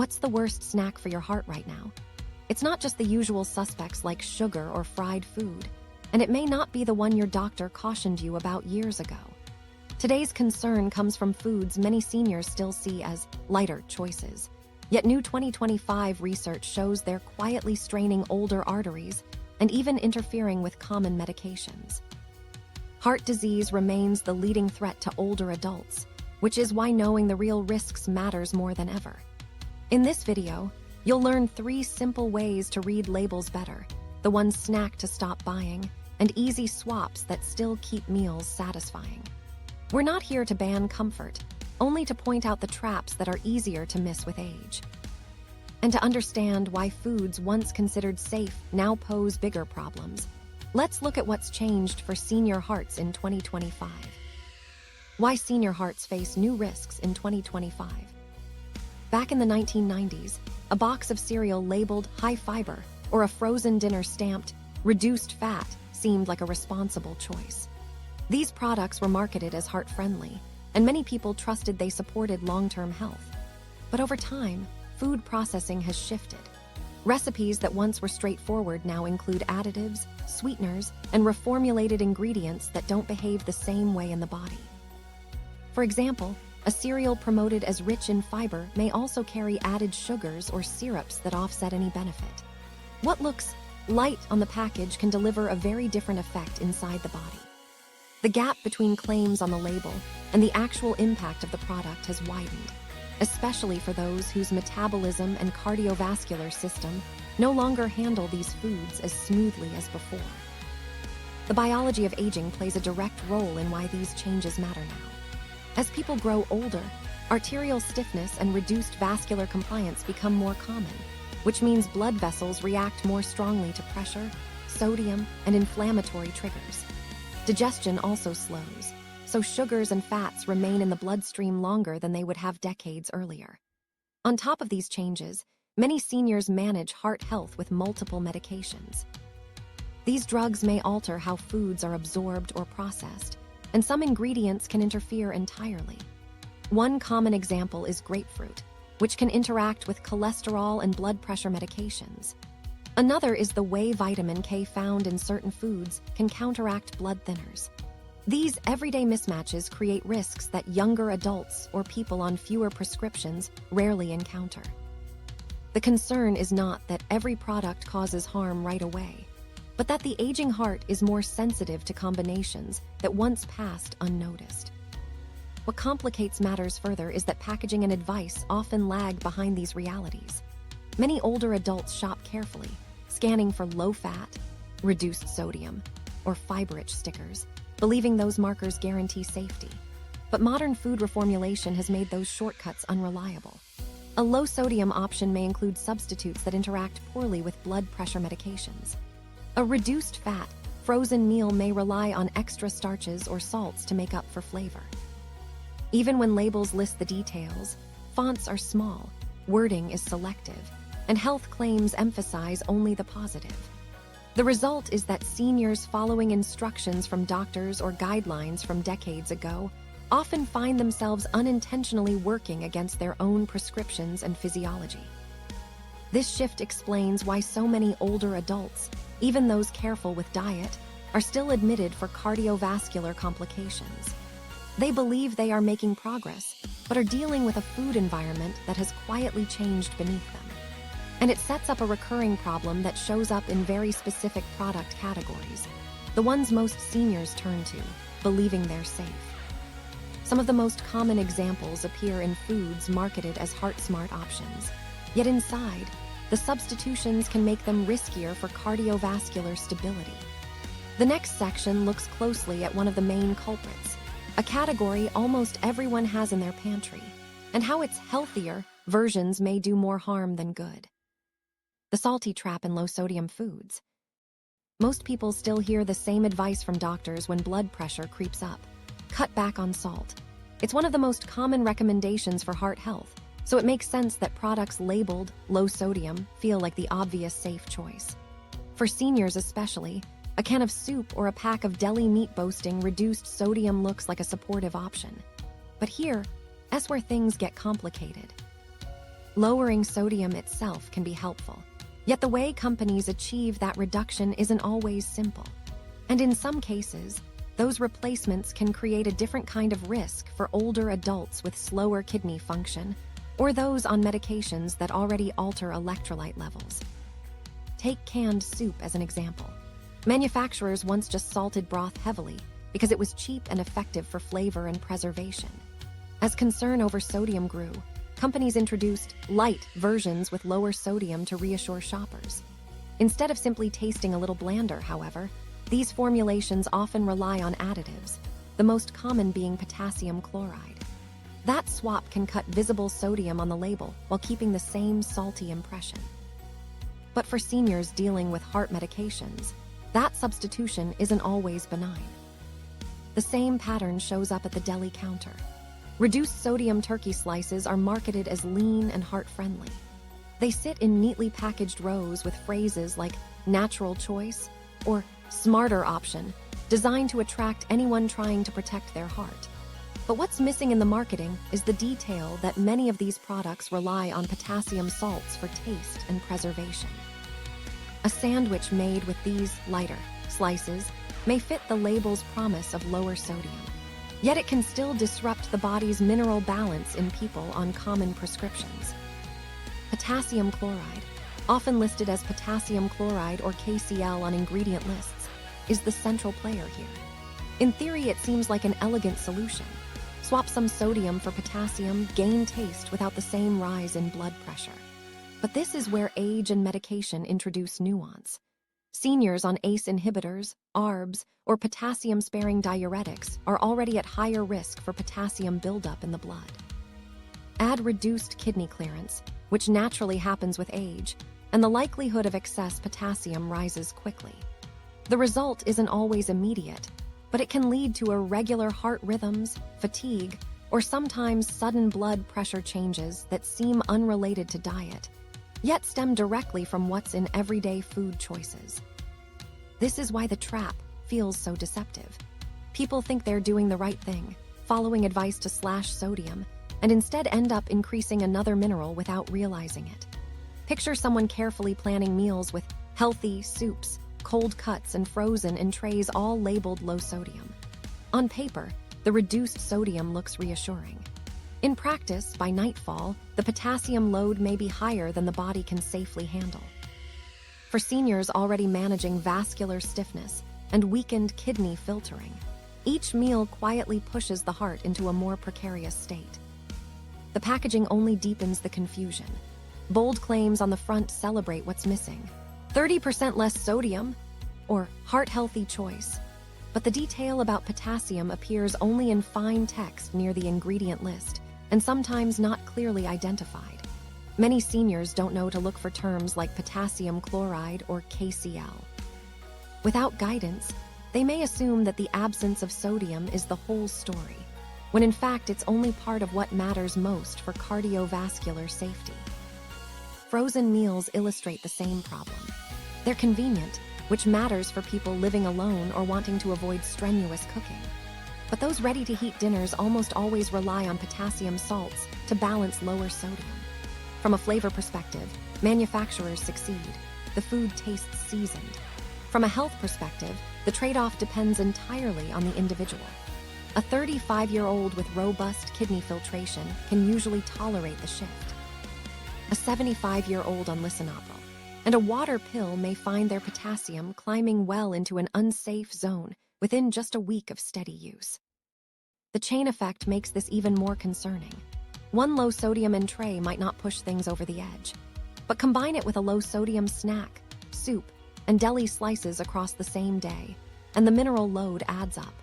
What's the worst snack for your heart right now? It's not just the usual suspects like sugar or fried food, and it may not be the one your doctor cautioned you about years ago. Today's concern comes from foods many seniors still see as lighter choices. Yet new 2025 research shows they're quietly straining older arteries and even interfering with common medications. Heart disease remains the leading threat to older adults, which is why knowing the real risks matters more than ever. In this video, you'll learn 3 simple ways to read labels better, the one snack to stop buying, and easy swaps that still keep meals satisfying. We're not here to ban comfort, only to point out the traps that are easier to miss with age. And to understand why foods once considered safe now pose bigger problems, let's look at what's changed for senior hearts in 2025. Why senior hearts face new risks in 2025. Back in the 1990s, a box of cereal labeled high fiber or a frozen dinner stamped reduced fat seemed like a responsible choice. These products were marketed as heart-friendly, and many people trusted they supported long-term health. But over time, food processing has shifted. Recipes that once were straightforward now include additives, sweeteners, and reformulated ingredients that don't behave the same way in the body. For example, a cereal promoted as rich in fiber may also carry added sugars or syrups that offset any benefit. What looks light on the package can deliver a very different effect inside the body. The gap between claims on the label and the actual impact of the product has widened, especially for those whose metabolism and cardiovascular system no longer handle these foods as smoothly as before. The biology of aging plays a direct role in why these changes matter now. As people grow older, arterial stiffness and reduced vascular compliance become more common, which means blood vessels react more strongly to pressure, sodium, and inflammatory triggers. Digestion also slows, so sugars and fats remain in the bloodstream longer than they would have decades earlier. On top of these changes, many seniors manage heart health with multiple medications. These drugs may alter how foods are absorbed or processed, and some ingredients can interfere entirely. One common example is grapefruit, which can interact with cholesterol and blood pressure medications. Another is the way vitamin K found in certain foods can counteract blood thinners. These everyday mismatches create risks that younger adults or people on fewer prescriptions rarely encounter. The concern is not that every product causes harm right away, but that the aging heart is more sensitive to combinations that once passed unnoticed. What complicates matters further is that packaging and advice often lag behind these realities. Many older adults shop carefully, scanning for low-fat, reduced sodium, or fiber-rich stickers, believing those markers guarantee safety. But modern food reformulation has made those shortcuts unreliable. A low-sodium option may include substitutes that interact poorly with blood pressure medications. A reduced-fat, frozen meal may rely on extra starches or salts to make up for flavor. Even when labels list the details, fonts are small, wording is selective, and health claims emphasize only the positive. The result is that seniors following instructions from doctors or guidelines from decades ago often find themselves unintentionally working against their own prescriptions and physiology. This shift explains why so many older adults, even those careful with diet, are still admitted for cardiovascular complications. They believe they are making progress, but are dealing with a food environment that has quietly changed beneath them. And it sets up a recurring problem that shows up in very specific product categories, the ones most seniors turn to, believing they're safe. Some of the most common examples appear in foods marketed as heart-smart options, yet inside, the substitutions can make them riskier for cardiovascular stability. The next section looks closely at one of the main culprits, a category almost everyone has in their pantry, and how its healthier versions may do more harm than good. The salty trap in low-sodium foods. Most people still hear the same advice from doctors when blood pressure creeps up. Cut back on salt. It's one of the most common recommendations for heart health, so it makes sense that products labeled low sodium feel like the obvious safe choice. For seniors especially, a can of soup or a pack of deli meat boasting reduced sodium looks like a supportive option. But here's where things get complicated. Lowering sodium itself can be helpful, yet the way companies achieve that reduction isn't always simple. And in some cases, those replacements can create a different kind of risk for older adults with slower kidney function or those on medications that already alter electrolyte levels. Take canned soup as an example. Manufacturers once just salted broth heavily because it was cheap and effective for flavor and preservation. As concern over sodium grew, companies introduced light versions with lower sodium to reassure shoppers. Instead of simply tasting a little blander, however, these formulations often rely on additives, the most common being potassium chloride. That swap can cut visible sodium on the label while keeping the same salty impression. But for seniors dealing with heart medications, that substitution isn't always benign. The same pattern shows up at the deli counter. Reduced sodium turkey slices are marketed as lean and heart-friendly. They sit in neatly packaged rows with phrases like natural choice or smarter option, designed to attract anyone trying to protect their heart. But what's missing in the marketing is the detail that many of these products rely on potassium salts for taste and preservation. A sandwich made with these lighter slices may fit the label's promise of lower sodium, yet it can still disrupt the body's mineral balance in people on common prescriptions. Potassium chloride, often listed as potassium chloride or KCl on ingredient lists, is the central player here. In theory, it seems like an elegant solution. Swap some sodium for potassium, gain taste without the same rise in blood pressure. But this is where age and medication introduce nuance. Seniors on ACE inhibitors, ARBs, or potassium-sparing diuretics are already at higher risk for potassium buildup in the blood. Add reduced kidney clearance, which naturally happens with age, and the likelihood of excess potassium rises quickly. The result isn't always immediate, but it can lead to irregular heart rhythms, fatigue, or sometimes sudden blood pressure changes that seem unrelated to diet, yet stem directly from what's in everyday food choices. This is why the trap feels so deceptive. People think they're doing the right thing, following advice to slash sodium, and instead end up increasing another mineral without realizing it. Picture someone carefully planning meals with healthy soups, cold cuts, and frozen in trays all labeled low sodium. On paper, the reduced sodium looks reassuring. In practice, by nightfall, the potassium load may be higher than the body can safely handle. For seniors already managing vascular stiffness and weakened kidney filtering, each meal quietly pushes the heart into a more precarious state. The packaging only deepens the confusion. Bold claims on the front celebrate what's missing. 30% less sodium, or heart-healthy choice. But the detail about potassium appears only in fine text near the ingredient list, and sometimes not clearly identified. Many seniors don't know to look for terms like potassium chloride or KCl. Without guidance, they may assume that the absence of sodium is the whole story, when in fact it's only part of what matters most for cardiovascular safety. Frozen meals illustrate the same problem. They're convenient, which matters for people living alone or wanting to avoid strenuous cooking. But those ready-to-heat dinners almost always rely on potassium salts to balance lower sodium. From a flavor perspective, manufacturers succeed. The food tastes seasoned. From a health perspective, the trade-off depends entirely on the individual. A 35-year-old with robust kidney filtration can usually tolerate the shift. A 75-year-old on lisinopril and a water pill may find their potassium climbing well into an unsafe zone within just a week of steady use. The chain effect makes this even more concerning. One low-sodium entree might not push things over the edge, but combine it with a low-sodium snack, soup, and deli slices across the same day, and the mineral load adds up.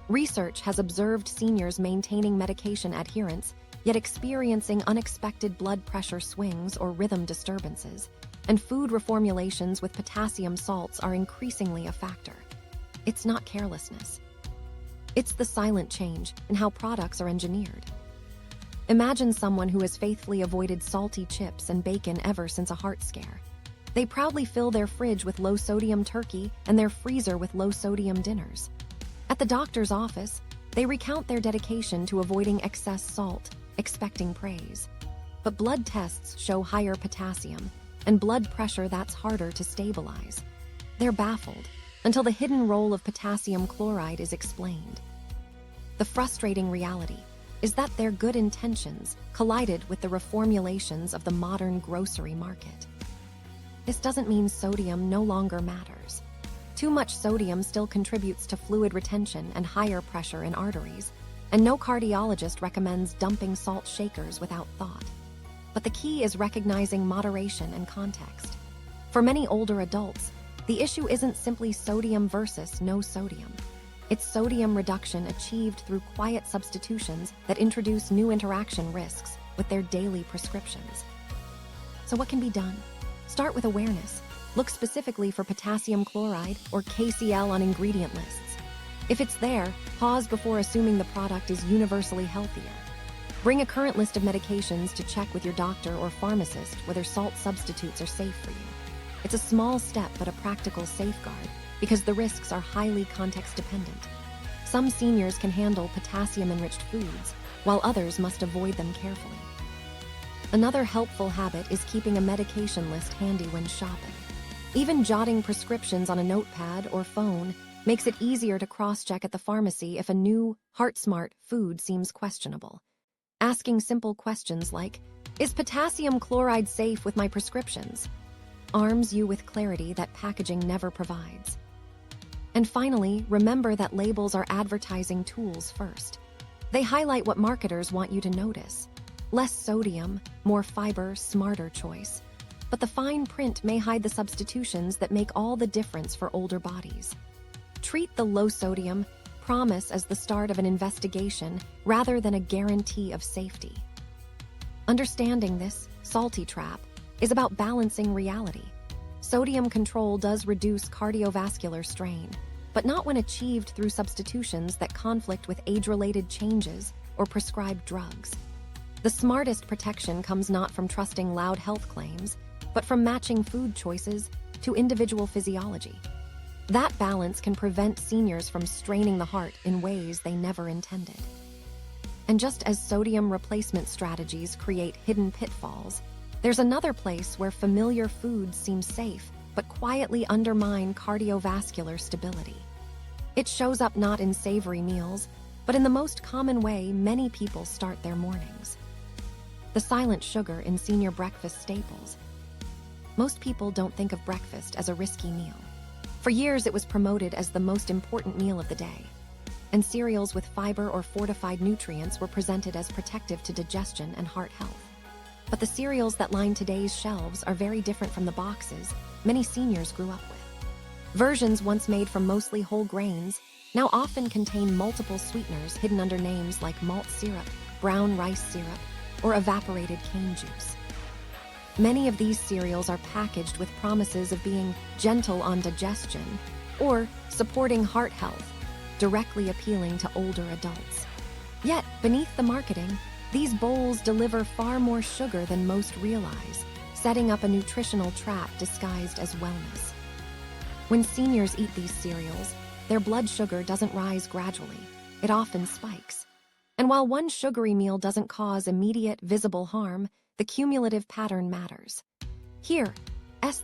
Research has observed seniors maintaining medication adherence, yet experiencing unexpected blood pressure swings or rhythm disturbances, and food reformulations with potassium salts are increasingly a factor. It's not carelessness. It's the silent change in how products are engineered. Imagine someone who has faithfully avoided salty chips and bacon ever since a heart scare. They proudly fill their fridge with low-sodium turkey and their freezer with low-sodium dinners. At the doctor's office, they recount their dedication to avoiding excess salt, expecting praise. but blood tests show higher potassium, and blood pressure that's harder to stabilize. They're baffled until the hidden role of potassium chloride is explained. The frustrating reality is that their good intentions collided with the reformulations of the modern grocery market. This doesn't mean sodium no longer matters. Too much sodium still contributes to fluid retention and higher pressure in arteries, and no cardiologist recommends dumping salt shakers without thought. But the key is recognizing moderation and context. For many older adults, the issue isn't simply sodium versus no sodium. It's sodium reduction achieved through quiet substitutions that introduce new interaction risks with their daily prescriptions. So what can be done? Start with awareness. Look specifically for potassium chloride or KCl on ingredient lists. If it's there, pause before assuming the product is universally healthier. Bring a current list of medications to check with your doctor or pharmacist whether salt substitutes are safe for you. It's a small step but a practical safeguard because the risks are highly context-dependent. Some seniors can handle potassium-enriched foods, while others must avoid them carefully. Another helpful habit is keeping a medication list handy when shopping. Even jotting prescriptions on a notepad or phone makes it easier to cross-check at the pharmacy if a new, heart-smart food seems questionable. Asking simple questions like, "Is potassium chloride safe with my prescriptions?" arms you with clarity that packaging never provides. And finally, remember that labels are advertising tools first. They highlight what marketers want you to notice. Less sodium, more fiber, smarter choice. But the fine print may hide the substitutions that make all the difference for older bodies. Treat the low-sodium promise as the start of an investigation rather than a guarantee of safety. Understanding this salty trap is about balancing reality. Sodium control does reduce cardiovascular strain, but not when achieved through substitutions that conflict with age-related changes or prescribed drugs. The smartest protection comes not from trusting loud health claims, but from matching food choices to individual physiology. That balance can prevent seniors from straining the heart in ways they never intended. And just as sodium replacement strategies create hidden pitfalls, there's another place where familiar foods seem safe but quietly undermine cardiovascular stability. It shows up not in savory meals, but in the most common way many people start their mornings. The silent sugar in senior breakfast staples. Most people don't think of breakfast as a risky meal. For years, it was promoted as the most important meal of the day, and cereals with fiber or fortified nutrients were presented as protective to digestion and heart health. But the cereals that line today's shelves are very different from the boxes many seniors grew up with. Versions once made from mostly whole grains now often contain multiple sweeteners hidden under names like malt syrup, brown rice syrup, or evaporated cane juice. Many of these cereals are packaged with promises of being gentle on digestion or supporting heart health, directly appealing to older adults. Yet, beneath the marketing, these bowls deliver far more sugar than most realize, setting up a nutritional trap disguised as wellness. When seniors eat these cereals, their blood sugar doesn't rise gradually. It often spikes. And while one sugary meal doesn't cause immediate, visible harm, the cumulative pattern matters. Here,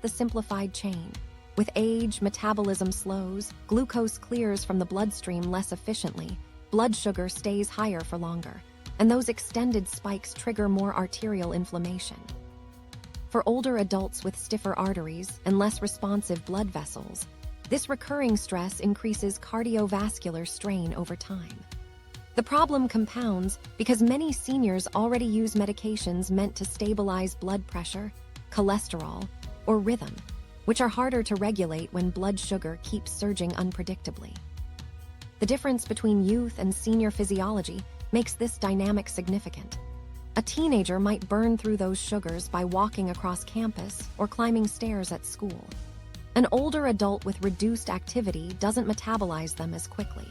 the simplified chain. With age, metabolism slows, glucose clears from the bloodstream less efficiently, blood sugar stays higher for longer, and those extended spikes trigger more arterial inflammation. For older adults with stiffer arteries and less responsive blood vessels, this recurring stress increases cardiovascular strain over time. The problem compounds because many seniors already use medications meant to stabilize blood pressure, cholesterol, or rhythm, which are harder to regulate when blood sugar keeps surging unpredictably. The difference between youth and senior physiology makes this dynamic significant. A teenager might burn through those sugars by walking across campus or climbing stairs at school. An older adult with reduced activity doesn't metabolize them as quickly.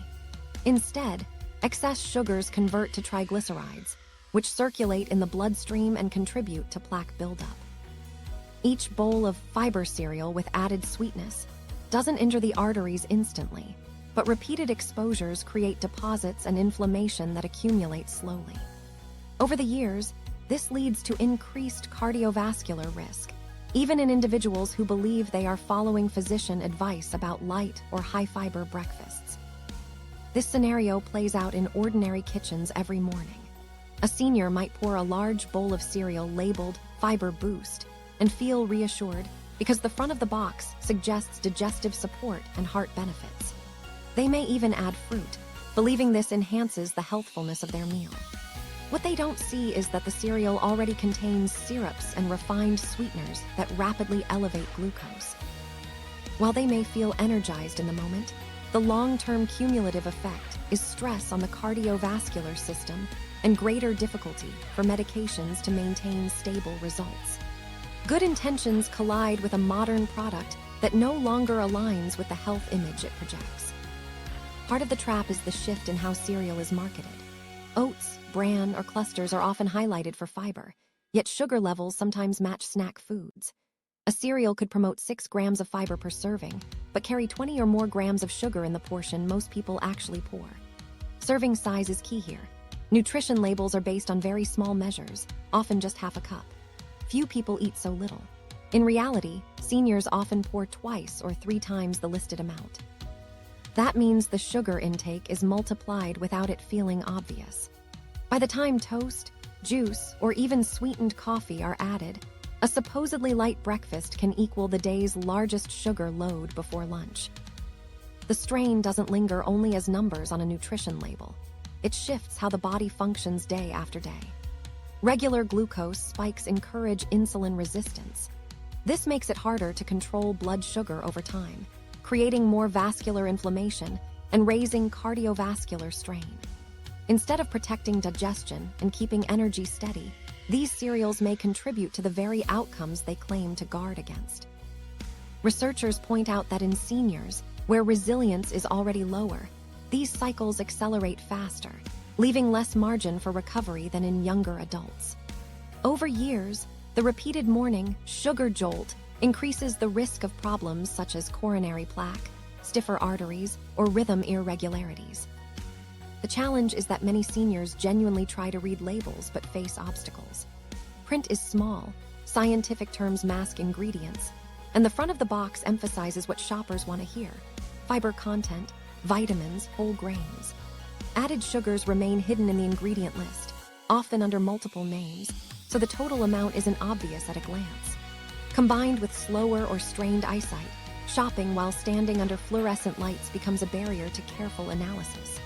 Instead, excess sugars convert to triglycerides, which circulate in the bloodstream and contribute to plaque buildup. Each bowl of fiber cereal with added sweetness doesn't injure the arteries instantly, but repeated exposures create deposits and inflammation that accumulate slowly. Over the years, This leads to increased cardiovascular risk, even in individuals who believe they are following physician advice about light or high-fiber breakfasts. This scenario plays out in ordinary kitchens every morning. A senior might pour a large bowl of cereal labeled Fiber Boost and feel reassured because the front of the box suggests digestive support and heart benefits. They may even add fruit, believing this enhances the healthfulness of their meal. What they don't see is that the cereal already contains syrups and refined sweeteners that rapidly elevate glucose. While they may feel energized in the moment, the long-term cumulative effect is stress on the cardiovascular system and greater difficulty for medications to maintain stable results. Good intentions collide with a modern product that no longer aligns with the health image it projects. Part of the trap is the shift in how cereal is marketed. Oats, bran, or clusters are often highlighted for fiber, yet sugar levels sometimes match snack foods. A cereal could promote 6 grams of fiber per serving, but carry 20 or more grams of sugar in the portion most people actually pour. Serving size is key here. Nutrition labels are based on very small measures, often just half a cup. Few people eat so little. In reality, seniors often pour twice or 3 times the listed amount. That means the sugar intake is multiplied without it feeling obvious. By the time toast, juice, or even sweetened coffee are added, a supposedly light breakfast can equal the day's largest sugar load before lunch. The strain doesn't linger only as numbers on a nutrition label. It shifts how the body functions day after day. Regular glucose spikes encourage insulin resistance. This makes it harder to control blood sugar over time, creating more vascular inflammation and raising cardiovascular strain. Instead of protecting digestion and keeping energy steady, these cereals may contribute to the very outcomes they claim to guard against. Researchers point out that in seniors, where resilience is already lower, these cycles accelerate faster, leaving less margin for recovery than in younger adults. Over years, the repeated morning sugar jolt increases the risk of problems such as coronary plaque, stiffer arteries, or rhythm irregularities. The challenge is that many seniors genuinely try to read labels but face obstacles. Print is small, scientific terms mask ingredients, and the front of the box emphasizes what shoppers want to hear: fiber content, vitamins, whole grains. Added sugars remain hidden in the ingredient list, often under multiple names, so the total amount isn't obvious at a glance. Combined with slower or strained eyesight, shopping while standing under fluorescent lights becomes a barrier to careful analysis.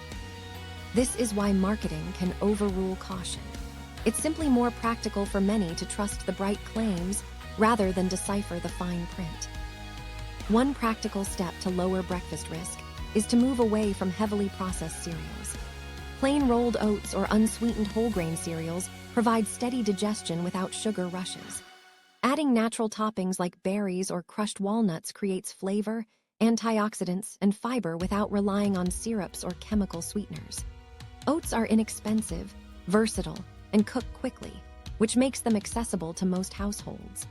This is why marketing can overrule caution. It's simply more practical for many to trust the bright claims rather than decipher the fine print. One practical step to lower breakfast risk is to move away from heavily processed cereals. Plain rolled oats or unsweetened whole grain cereals provide steady digestion without sugar rushes. Adding natural toppings like berries or crushed walnuts creates flavor, antioxidants, and fiber without relying on syrups or chemical sweeteners. Oats are inexpensive, versatile, and cook quickly, which makes them accessible to most households.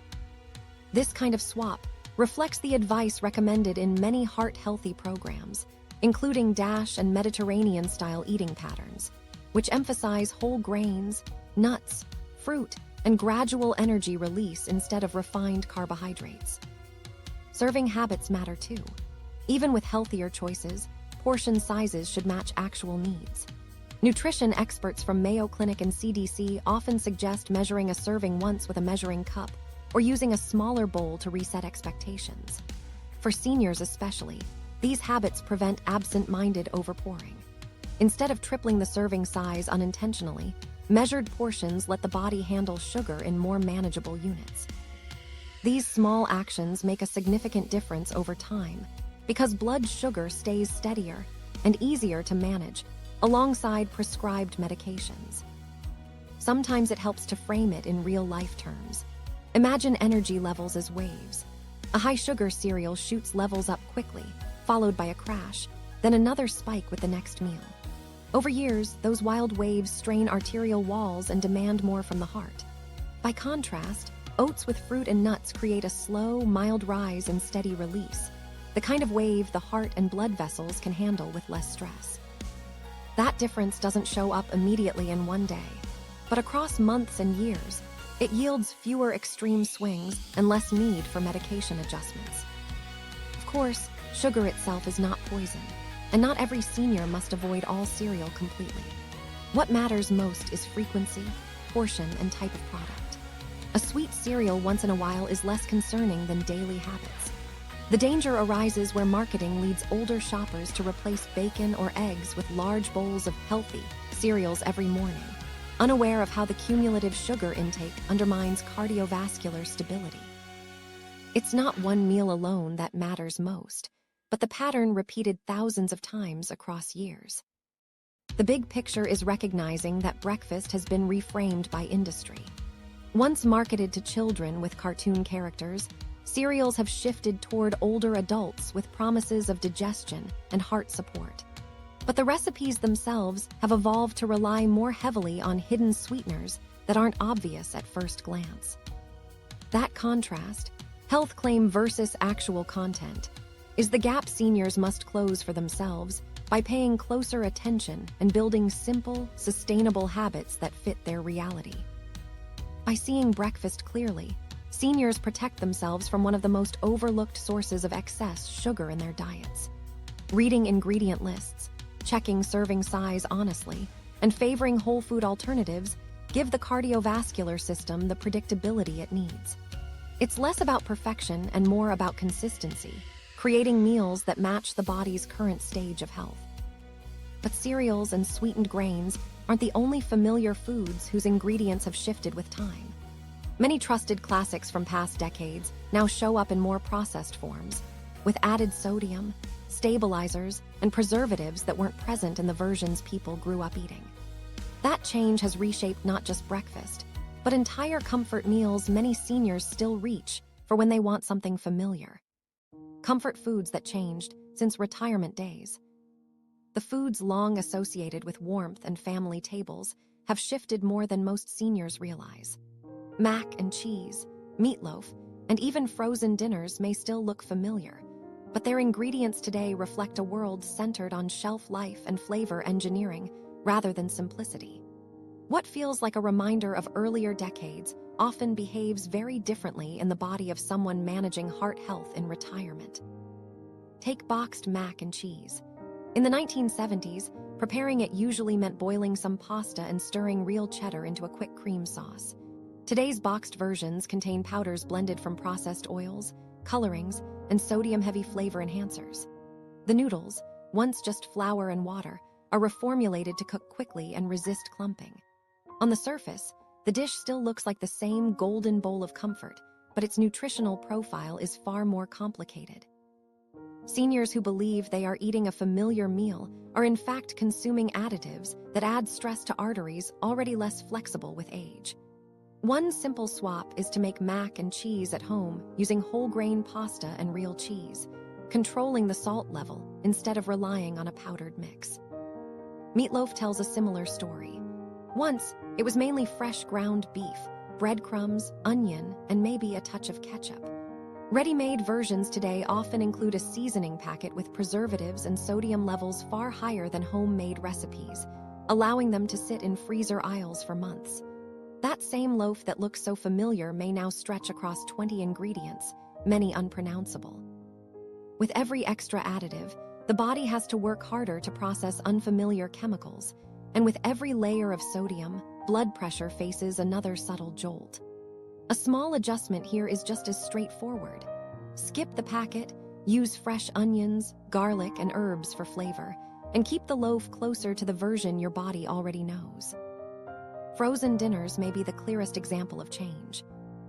This kind of swap reflects the advice recommended in many heart-healthy programs, including DASH and Mediterranean-style eating patterns, which emphasize whole grains, nuts, fruit, and gradual energy release instead of refined carbohydrates. Serving habits matter too. Even with healthier choices, portion sizes should match actual needs. Nutrition experts from Mayo Clinic and CDC often suggest measuring a serving once with a measuring cup or using a smaller bowl to reset expectations. For seniors especially, these habits prevent absent-minded overpouring. Instead of tripling the serving size unintentionally, measured portions let the body handle sugar in more manageable units. These small actions make a significant difference over time because blood sugar stays steadier and easier to manage alongside prescribed medications. Sometimes it helps to frame it in real-life terms. Imagine energy levels as waves. A high-sugar cereal shoots levels up quickly, followed by a crash, then another spike with the next meal. Over years, those wild waves strain arterial walls and demand more from the heart. By contrast, oats with fruit and nuts create a slow, mild rise and steady release, the kind of wave the heart and blood vessels can handle with less stress. That difference doesn't show up immediately in one day. But across months and years, it yields fewer extreme swings and less need for medication adjustments. Of course, sugar itself is not poison, and not every senior must avoid all cereal completely. What matters most is frequency, portion, and type of product. A sweet cereal once in a while is less concerning than daily habits. The danger arises where marketing leads older shoppers to replace bacon or eggs with large bowls of healthy cereals every morning, unaware of how the cumulative sugar intake undermines cardiovascular stability. It's not one meal alone that matters most, but the pattern repeated thousands of times across years. The big picture is recognizing that breakfast has been reframed by industry. Once marketed to children with cartoon characters, cereals have shifted toward older adults with promises of digestion and heart support. But the recipes themselves have evolved to rely more heavily on hidden sweeteners that aren't obvious at first glance. That contrast, health claim versus actual content, is the gap seniors must close for themselves by paying closer attention and building simple, sustainable habits that fit their reality. By seeing breakfast clearly, seniors protect themselves from one of the most overlooked sources of excess sugar in their diets. Reading ingredient lists, checking serving size honestly, and favoring whole food alternatives give the cardiovascular system the predictability it needs. It's less about perfection and more about consistency, creating meals that match the body's current stage of health. But cereals and sweetened grains aren't the only familiar foods whose ingredients have shifted with time. Many trusted classics from past decades now show up in more processed forms, with added sodium, stabilizers, and preservatives that weren't present in the versions people grew up eating. That change has reshaped not just breakfast, but entire comfort meals many seniors still reach for when they want something familiar. Comfort foods that changed since retirement days. The foods long associated with warmth and family tables have shifted more than most seniors realize. Mac and cheese, meatloaf, and even frozen dinners may still look familiar, but their ingredients today reflect a world centered on shelf life and flavor engineering rather than simplicity. What feels like a reminder of earlier decades often behaves very differently in the body of someone managing heart health in retirement. Take boxed mac and cheese. In the 1970s, preparing it usually meant boiling some pasta and stirring real cheddar into a quick cream sauce. Today's boxed versions contain powders blended from processed oils, colorings, and sodium-heavy flavor enhancers. The noodles, once just flour and water, are reformulated to cook quickly and resist clumping. On the surface, the dish still looks like the same golden bowl of comfort, but its nutritional profile is far more complicated. Seniors who believe they are eating a familiar meal are in fact consuming additives that add stress to arteries already less flexible with age. One simple swap is to make mac and cheese at home using whole grain pasta and real cheese, controlling the salt level instead of relying on a powdered mix. Meatloaf tells a similar story. Once, it was mainly fresh ground beef, breadcrumbs, onion, and maybe a touch of ketchup. Ready-made versions today often include a seasoning packet with preservatives and sodium levels far higher than homemade recipes, allowing them to sit in freezer aisles for months. That same loaf that looks so familiar may now stretch across 20 ingredients, many unpronounceable. With every extra additive, the body has to work harder to process unfamiliar chemicals, and with every layer of sodium, blood pressure faces another subtle jolt. A small adjustment here is just as straightforward. Skip the packet, use fresh onions, garlic, and herbs for flavor, and keep the loaf closer to the version your body already knows. Frozen dinners may be the clearest example of change.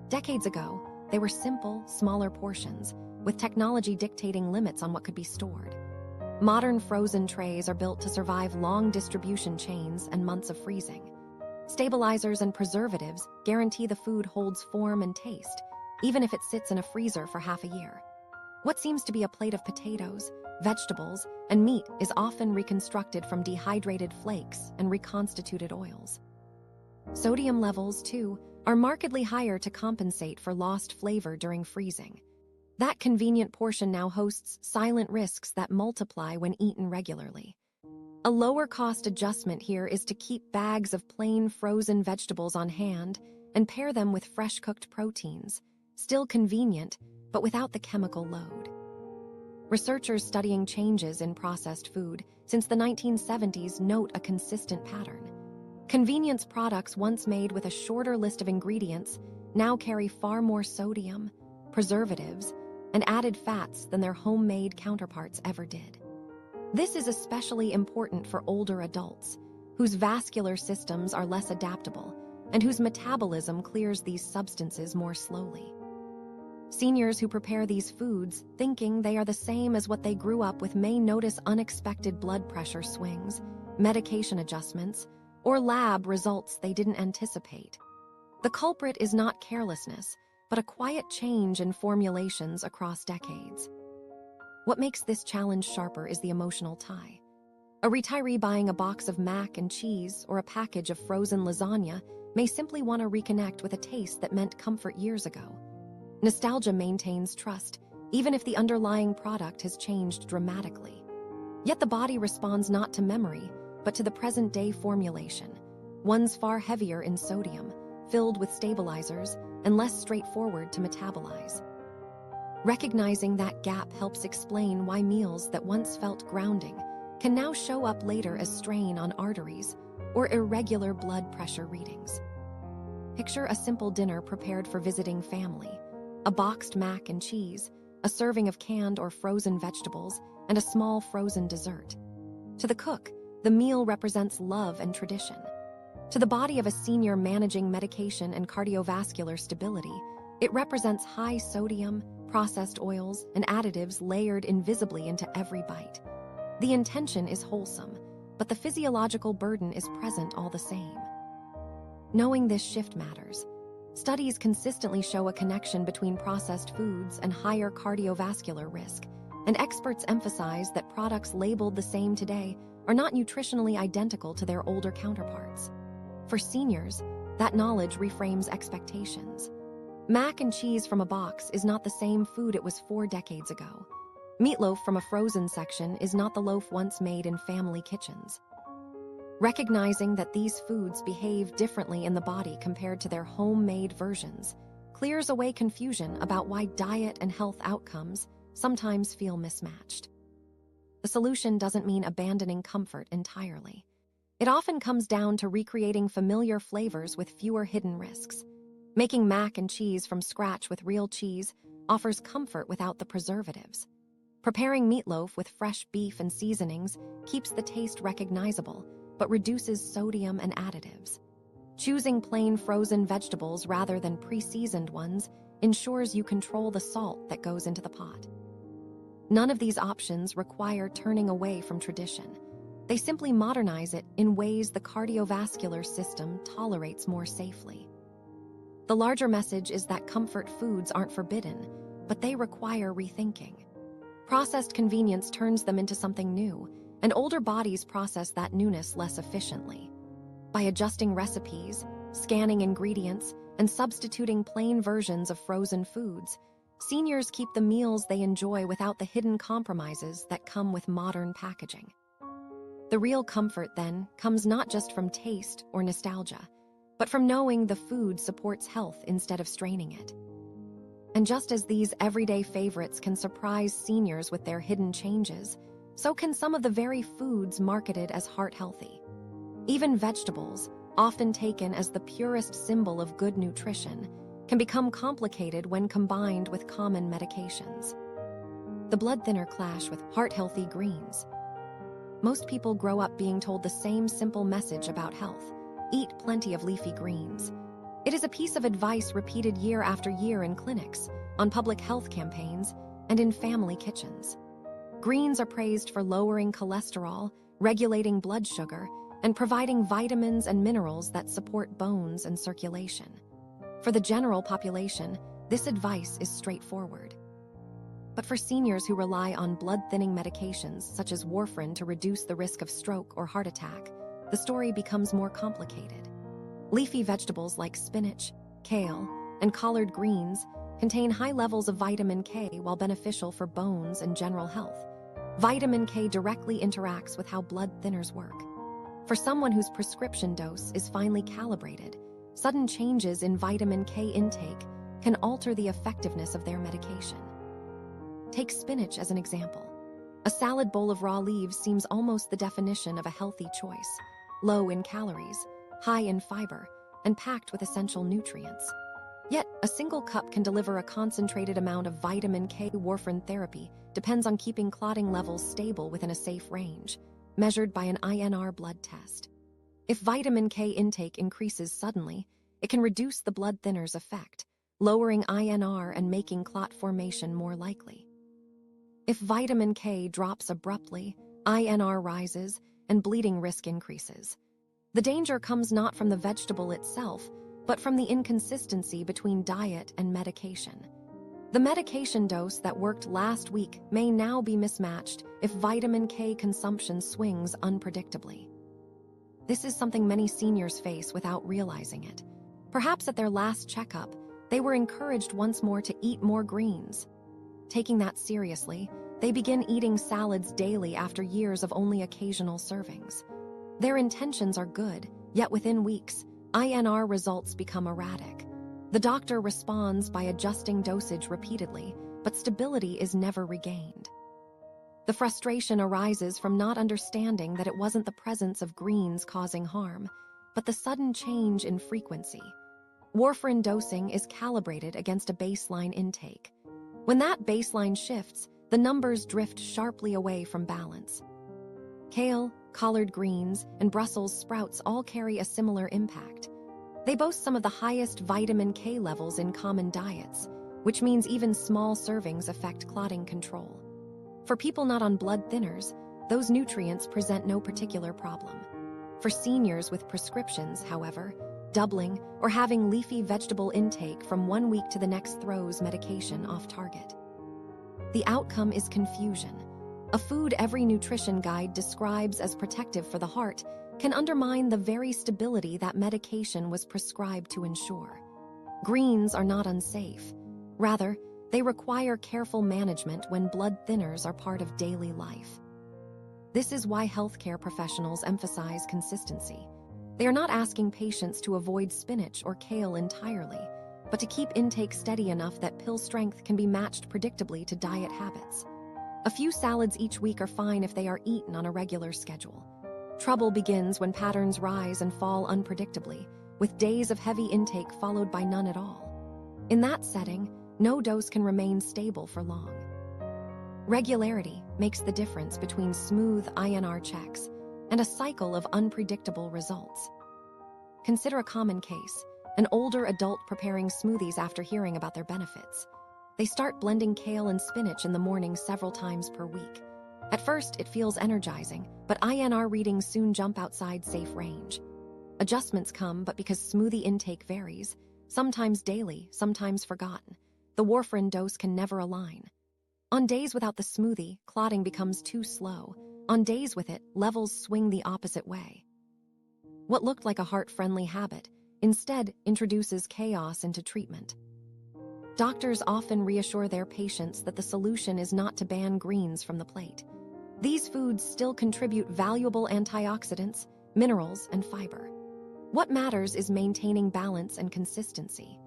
Decades ago, they were simple, smaller portions, with technology dictating limits on what could be stored. Modern frozen trays are built to survive long distribution chains and months of freezing. Stabilizers and preservatives guarantee the food holds form and taste, even if it sits in a freezer for half a year. What seems to be a plate of potatoes, vegetables, and meat is often reconstructed from dehydrated flakes and reconstituted oils. Sodium levels, too, are markedly higher to compensate for lost flavor during freezing. That convenient portion now hosts silent risks that multiply when eaten regularly. A lower-cost adjustment here is to keep bags of plain frozen vegetables on hand and pair them with fresh-cooked proteins, still convenient, but without the chemical load. Researchers studying changes in processed food since the 1970s note a consistent pattern. Convenience products once made with a shorter list of ingredients now carry far more sodium, preservatives, and added fats than their homemade counterparts ever did. This is especially important for older adults, whose vascular systems are less adaptable and whose metabolism clears these substances more slowly. Seniors who prepare these foods thinking they are the same as what they grew up with may notice unexpected blood pressure swings, medication adjustments, or lab results they didn't anticipate. The culprit is not carelessness, but a quiet change in formulations across decades. What makes this challenge sharper is the emotional tie. A retiree buying a box of mac and cheese or a package of frozen lasagna may simply want to reconnect with a taste that meant comfort years ago. Nostalgia maintains trust, even if the underlying product has changed dramatically. Yet the body responds not to memory, but to the present-day formulation. One's far heavier in sodium, filled with stabilizers, and less straightforward to metabolize. Recognizing that gap helps explain why meals that once felt grounding can now show up later as strain on arteries or irregular blood pressure readings. Picture a simple dinner prepared for visiting family: a boxed mac and cheese, a serving of canned or frozen vegetables, and a small frozen dessert. To the cook, the meal represents love and tradition. To the body of a senior managing medication and cardiovascular stability, it represents high sodium, processed oils, and additives layered invisibly into every bite. The intention is wholesome, but the physiological burden is present all the same. Knowing this shift matters. Studies consistently show a connection between processed foods and higher cardiovascular risk, and experts emphasize that products labeled the same today are not nutritionally identical to their older counterparts. For seniors, that knowledge reframes expectations. Mac and cheese from a box is not the same food it was 4 decades ago. Meatloaf from a frozen section is not the loaf once made in family kitchens. Recognizing that these foods behave differently in the body compared to their homemade versions clears away confusion about why diet and health outcomes sometimes feel mismatched. The solution doesn't mean abandoning comfort entirely. It often comes down to recreating familiar flavors with fewer hidden risks. Making mac and cheese from scratch with real cheese offers comfort without the preservatives. Preparing meatloaf with fresh beef and seasonings keeps the taste recognizable, but reduces sodium and additives. Choosing plain frozen vegetables rather than pre-seasoned ones ensures you control the salt that goes into the pot. None of these options require turning away from tradition. They simply modernize it in ways the cardiovascular system tolerates more safely. The larger message is that comfort foods aren't forbidden, but they require rethinking. Processed convenience turns them into something new, and older bodies process that newness less efficiently. By adjusting recipes, scanning ingredients, and substituting plain versions of frozen foods, seniors keep the meals they enjoy without the hidden compromises that come with modern packaging. The real comfort, then, comes not just from taste or nostalgia, but from knowing the food supports health instead of straining it. And just as these everyday favorites can surprise seniors with their hidden changes, so can some of the very foods marketed as heart-healthy. Even vegetables, often taken as the purest symbol of good nutrition, can become complicated when combined with common medications. The blood thinner clash with heart-healthy greens. Most people grow up being told the same simple message about health: eat plenty of leafy greens. It is a piece of advice repeated year after year in clinics, on public health campaigns, and in family kitchens. Greens are praised for lowering cholesterol, regulating blood sugar, and providing vitamins and minerals that support bones and circulation. For the general population, this advice is straightforward. But for seniors who rely on blood-thinning medications such as Warfarin to reduce the risk of stroke or heart attack, the story becomes more complicated. Leafy vegetables like spinach, kale, and collard greens contain high levels of vitamin K while beneficial for bones and general health. Vitamin K directly interacts with how blood thinners work. For someone whose prescription dose is finely calibrated, sudden changes in vitamin K intake can alter the effectiveness of their medication. Take spinach as an example. A salad bowl of raw leaves seems almost the definition of a healthy choice, low in calories, high in fiber, and packed with essential nutrients. Yet, a single cup can deliver a concentrated amount of vitamin K. Warfarin therapy depends on keeping clotting levels stable within a safe range, measured by an INR blood test. If vitamin K intake increases suddenly, it can reduce the blood thinner's effect, lowering INR and making clot formation more likely. If vitamin K drops abruptly, INR rises and bleeding risk increases. The danger comes not from the vegetable itself, but from the inconsistency between diet and medication. The medication dose that worked last week may now be mismatched if vitamin K consumption swings unpredictably. This is something many seniors face without realizing it. Perhaps at their last checkup, they were encouraged once more to eat more greens. Taking that seriously, they begin eating salads daily after years of only occasional servings. Their intentions are good, yet within weeks, INR results become erratic. The doctor responds by adjusting dosage repeatedly, but stability is never regained. The frustration arises from not understanding that it wasn't the presence of greens causing harm, but the sudden change in frequency. Warfarin dosing is calibrated against a baseline intake. When that baseline shifts, the numbers drift sharply away from balance. Kale, collard greens, and Brussels sprouts all carry a similar impact. They boast some of the highest vitamin K levels in common diets, which means even small servings affect clotting control. For people not on blood thinners, those nutrients present no particular problem. For seniors with prescriptions, however, doubling or having leafy vegetable intake from 1 week to the next throws medication off target. The outcome is confusion. A food every nutrition guide describes as protective for the heart can undermine the very stability that medication was prescribed to ensure. Greens are not unsafe. Rather, they require careful management when blood thinners are part of daily life. This is why healthcare professionals emphasize consistency. They are not asking patients to avoid spinach or kale entirely, but to keep intake steady enough that pill strength can be matched predictably to diet habits. A few salads each week are fine if they are eaten on a regular schedule. Trouble begins when patterns rise and fall unpredictably, with days of heavy intake followed by none at all. In that setting, no dose can remain stable for long. Regularity makes the difference between smooth INR checks and a cycle of unpredictable results. Consider a common case, an older adult preparing smoothies after hearing about their benefits. They start blending kale and spinach in the morning several times per week. At first, it feels energizing, but INR readings soon jump outside safe range. Adjustments come, but because smoothie intake varies, sometimes daily, sometimes forgotten, the warfarin dose can never align. On days without the smoothie, clotting becomes too slow. On days with it, levels swing the opposite way. What looked like a heart-friendly habit instead introduces chaos into treatment. Doctors often reassure their patients that the solution is not to ban greens from the plate. These foods still contribute valuable antioxidants, minerals, and fiber. What matters is maintaining balance and consistency.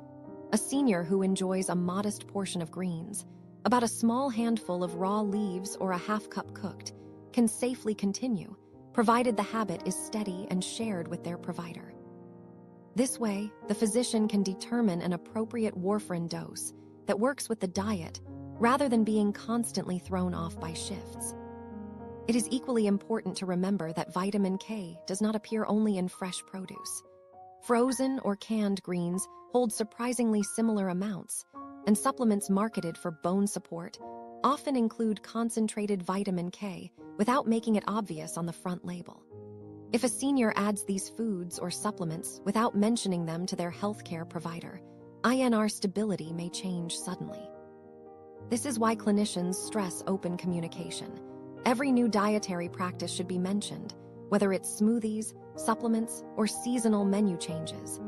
A senior who enjoys a modest portion of greens, about a small handful of raw leaves or a half cup cooked, can safely continue, provided the habit is steady and shared with their provider. This way, the physician can determine an appropriate warfarin dose that works with the diet rather than being constantly thrown off by shifts. It is equally important to remember that vitamin K does not appear only in fresh produce. Frozen or canned greens hold surprisingly similar amounts, and supplements marketed for bone support often include concentrated vitamin K without making it obvious on the front label. If a senior adds these foods or supplements without mentioning them to their healthcare provider, INR stability may change suddenly. This is why clinicians stress open communication. Every new dietary practice should be mentioned, whether it's smoothies, supplements, or seasonal menu changes.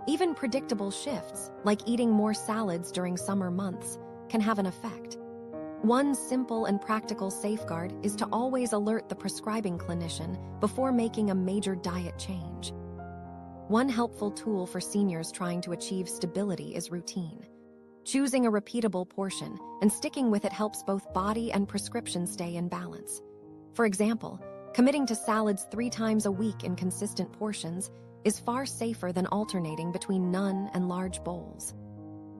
Even predictable shifts, like eating more salads during summer months, can have an effect. One simple and practical safeguard is to always alert the prescribing clinician before making a major diet change. One helpful tool for seniors trying to achieve stability is routine. Choosing a repeatable portion and sticking with it helps both body and prescription stay in balance. For example, committing to salads 3 times a week in consistent portions is far safer than alternating between none and large bowls.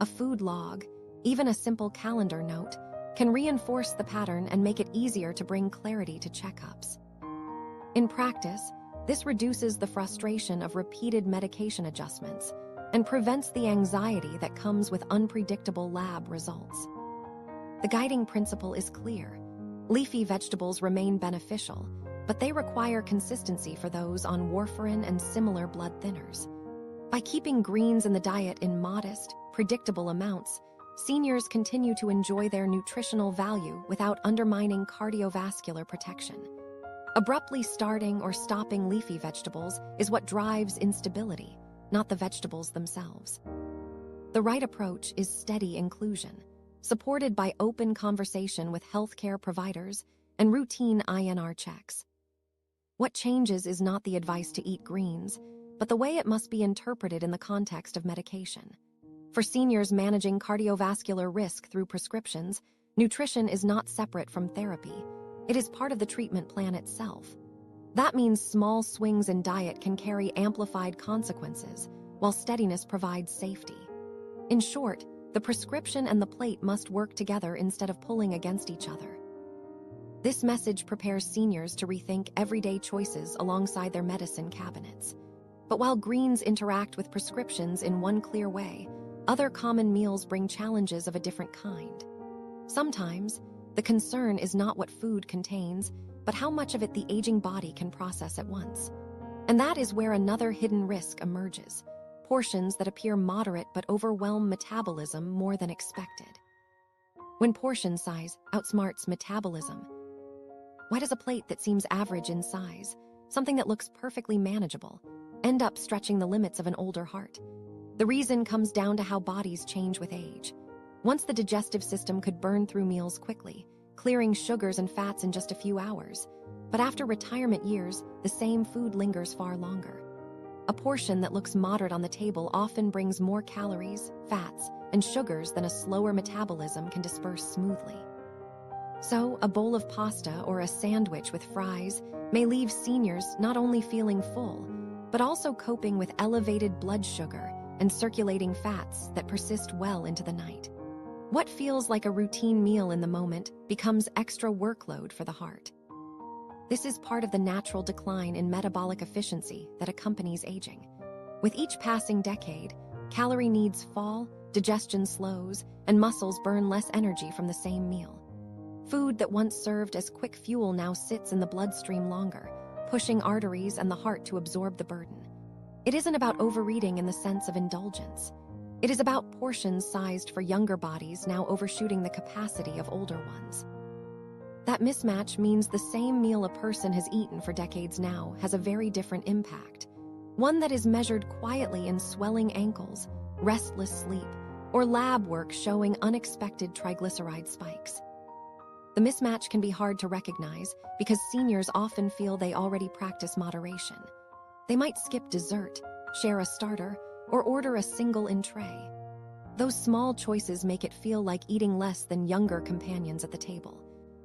A food log, even a simple calendar note, can reinforce the pattern and make it easier to bring clarity to checkups. In practice, this reduces the frustration of repeated medication adjustments and prevents the anxiety that comes with unpredictable lab results. The guiding principle is clear. Leafy vegetables remain beneficial, but they require consistency for those on warfarin and similar blood thinners. By keeping greens in the diet in modest, predictable amounts, seniors continue to enjoy their nutritional value without undermining cardiovascular protection. Abruptly starting or stopping leafy vegetables is what drives instability, not the vegetables themselves. The right approach is steady inclusion, supported by open conversation with healthcare providers and routine INR checks. What changes is not the advice to eat greens, but the way it must be interpreted in the context of medication. For seniors managing cardiovascular risk through prescriptions, nutrition is not separate from therapy. It is part of the treatment plan itself. That means small swings in diet can carry amplified consequences, while steadiness provides safety. In short, the prescription and the plate must work together instead of pulling against each other. This message prepares seniors to rethink everyday choices alongside their medicine cabinets. But while greens interact with prescriptions in one clear way, other common meals bring challenges of a different kind. Sometimes, the concern is not what food contains, but how much of it the aging body can process at once. And that is where another hidden risk emerges: portions that appear moderate but overwhelm metabolism more than expected. When portion size outsmarts metabolism, why does a plate that seems average in size, something that looks perfectly manageable, end up stretching the limits of an older heart? The reason comes down to how bodies change with age. Once the digestive system could burn through meals quickly, clearing sugars and fats in just a few hours. But after retirement years, the same food lingers far longer. A portion that looks moderate on the table often brings more calories, fats, and sugars than a slower metabolism can disperse smoothly. So, a bowl of pasta or a sandwich with fries may leave seniors not only feeling full, but also coping with elevated blood sugar and circulating fats that persist well into the night. What feels like a routine meal in the moment becomes extra workload for the heart. This is part of the natural decline in metabolic efficiency that accompanies aging. With each passing decade, calorie needs fall, digestion slows, and muscles burn less energy from the same meal. Food that once served as quick fuel now sits in the bloodstream longer, pushing arteries and the heart to absorb the burden. It isn't about overeating in the sense of indulgence. It is about portions sized for younger bodies now overshooting the capacity of older ones. That mismatch means the same meal a person has eaten for decades now has a very different impact. One that is measured quietly in swelling ankles, restless sleep, or lab work showing unexpected triglyceride spikes. The mismatch can be hard to recognize because seniors often feel they already practice moderation. They might skip dessert, share a starter, or order a single in tray. Those small choices make it feel like eating less than younger companions at the table.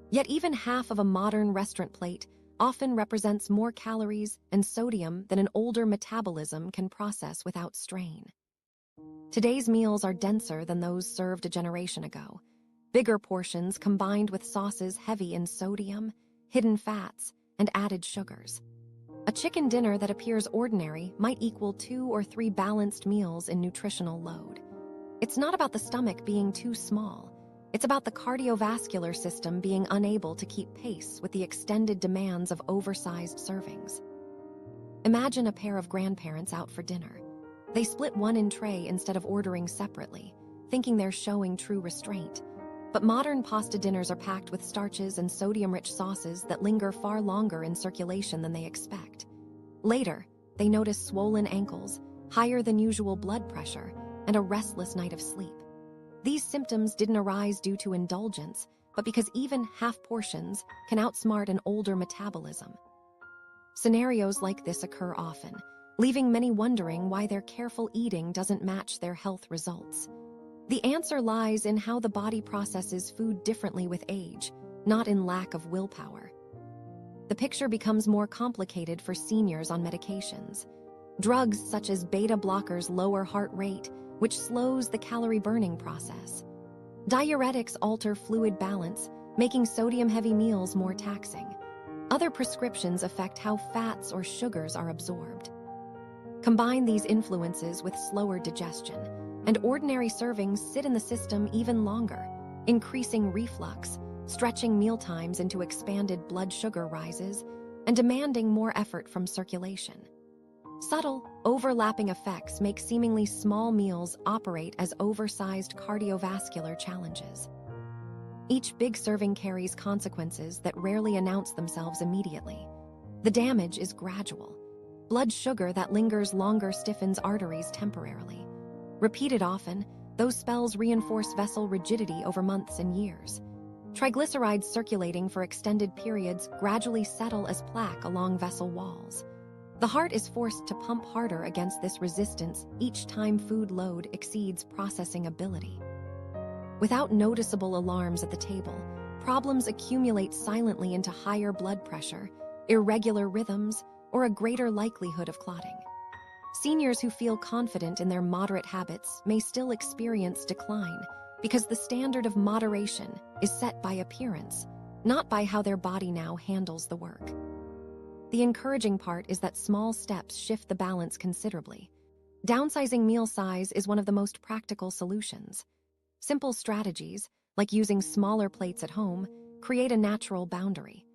Yet even half of a modern restaurant plate often represents more calories and sodium than an older metabolism can process without strain. Today's meals are denser than those served a generation ago. Bigger portions combined with sauces heavy in sodium, hidden fats, and added sugars. A chicken dinner that appears ordinary might equal 2 or 3 balanced meals in nutritional load. It's not about the stomach being too small. It's about the cardiovascular system being unable to keep pace with the extended demands of oversized servings. Imagine a pair of grandparents out for dinner. They split one in tray instead of ordering separately, thinking they're showing true restraint. But modern pasta dinners are packed with starches and sodium-rich sauces that linger far longer in circulation than they expect. Later, they notice swollen ankles, higher than usual blood pressure, and a restless night of sleep. These symptoms didn't arise due to indulgence, but because even half portions can outsmart an older metabolism. Scenarios like this occur often, leaving many wondering why their careful eating doesn't match their health results. The answer lies in how the body processes food differently with age, not in lack of willpower. The picture becomes more complicated for seniors on medications. Drugs such as beta blockers lower heart rate, which slows the calorie burning process. Diuretics alter fluid balance, making sodium-heavy meals more taxing. Other prescriptions affect how fats or sugars are absorbed. Combine these influences with slower digestion, and ordinary servings sit in the system even longer, increasing reflux, stretching mealtimes into expanded blood sugar rises, and demanding more effort from circulation. Subtle, overlapping effects make seemingly small meals operate as oversized cardiovascular challenges. Each big serving carries consequences that rarely announce themselves immediately. The damage is gradual. Blood sugar that lingers longer stiffens arteries temporarily. Repeated often, those spells reinforce vessel rigidity over months and years. Triglycerides circulating for extended periods gradually settle as plaque along vessel walls. The heart is forced to pump harder against this resistance each time food load exceeds processing ability. Without noticeable alarms at the table, problems accumulate silently into higher blood pressure, irregular rhythms, or a greater likelihood of clotting. Seniors who feel confident in their moderate habits may still experience decline because the standard of moderation is set by appearance, not by how their body now handles the work. The encouraging part is that small steps shift the balance considerably. Downsizing meal size is one of the most practical solutions. Simple strategies, like using smaller plates at home, create a natural boundary.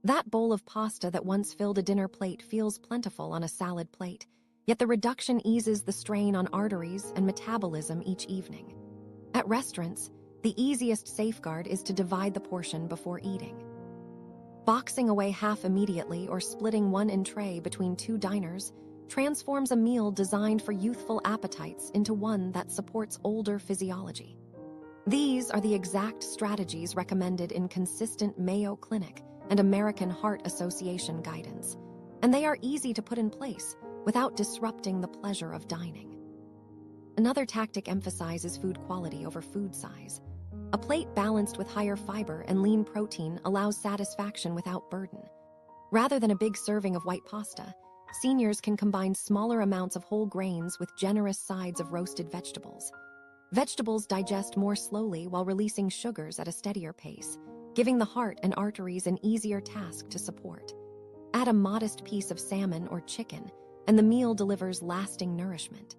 That bowl of pasta that once filled a dinner plate feels plentiful on a salad plate, yet the reduction eases the strain on arteries and metabolism each evening. At restaurants, the easiest safeguard is to divide the portion before eating. Boxing away half immediately or splitting one entree between two diners transforms a meal designed for youthful appetites into one that supports older physiology. These are the exact strategies recommended in consistent Mayo Clinic and American Heart Association guidance, and they are easy to put in place without disrupting the pleasure of dining. Another tactic emphasizes food quality over food size. A plate balanced with higher fiber and lean protein allows satisfaction without burden. Rather than a big serving of white pasta, seniors can combine smaller amounts of whole grains with generous sides of roasted vegetables. Vegetables digest more slowly while releasing sugars at a steadier pace, giving the heart and arteries an easier task to support. Add a modest piece of salmon or chicken, and the meal delivers lasting nourishment.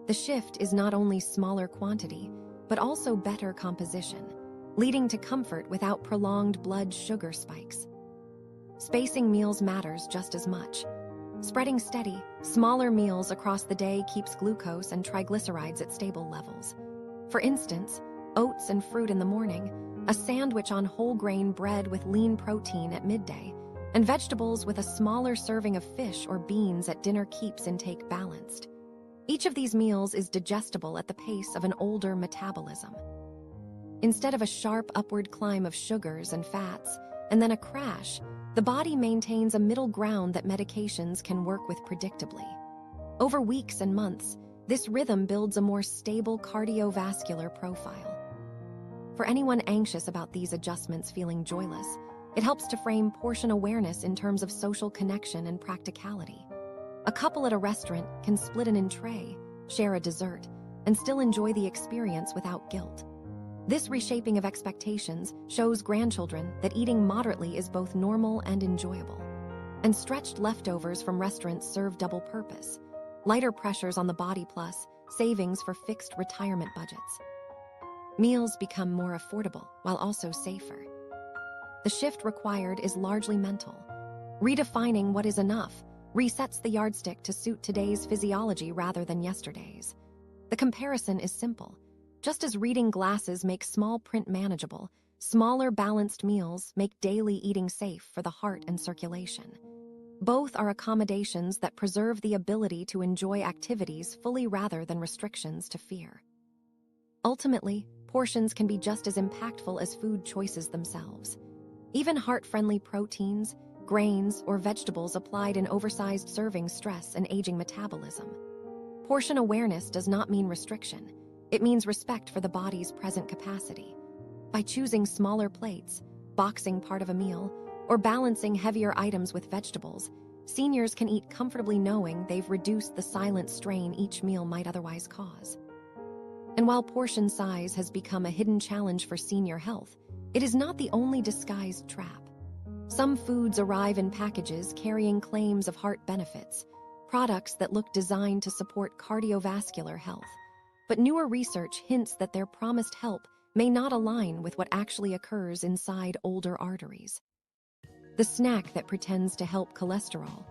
The shift is not only smaller quantity, but also better composition, leading to comfort without prolonged blood sugar spikes. Spacing meals matters just as much. Spreading steady, smaller meals across the day keeps glucose and triglycerides at stable levels. For instance, oats and fruit in the morning, a sandwich on whole grain bread with lean protein at midday, and vegetables with a smaller serving of fish or beans at dinner keeps intake balanced. Each of these meals is digestible at the pace of an older metabolism. Instead of a sharp upward climb of sugars and fats, and then a crash, the body maintains a middle ground that medications can work with predictably. Over weeks and months, this rhythm builds a more stable cardiovascular profile. For anyone anxious about these adjustments feeling joyless, it helps to frame portion awareness in terms of social connection and practicality. A couple at a restaurant can split an entree, share a dessert, and still enjoy the experience without guilt. This reshaping of expectations shows grandchildren that eating moderately is both normal and enjoyable. And stretched leftovers from restaurants serve double purpose: lighter pressures on the body plus savings for fixed retirement budgets. Meals become more affordable while also safer. The shift required is largely mental. Redefining what is enough resets the yardstick to suit today's physiology rather than yesterday's. The comparison is simple. Just as reading glasses make small print manageable, smaller balanced meals make daily eating safe for the heart and circulation. Both are accommodations that preserve the ability to enjoy activities fully rather than restrictions to fear. Ultimately, portions can be just as impactful as food choices themselves. Even heart-friendly proteins, grains, or vegetables applied in oversized servings stress and aging metabolism. Portion awareness does not mean restriction. It means respect for the body's present capacity. By choosing smaller plates, boxing part of a meal, or balancing heavier items with vegetables, seniors can eat comfortably knowing they've reduced the silent strain each meal might otherwise cause. And while portion size has become a hidden challenge for senior health, it is not the only disguised trap. Some foods arrive in packages carrying claims of heart benefits, products that look designed to support cardiovascular health. But newer research hints that their promised help may not align with what actually occurs inside older arteries. The snack that pretends to help cholesterol.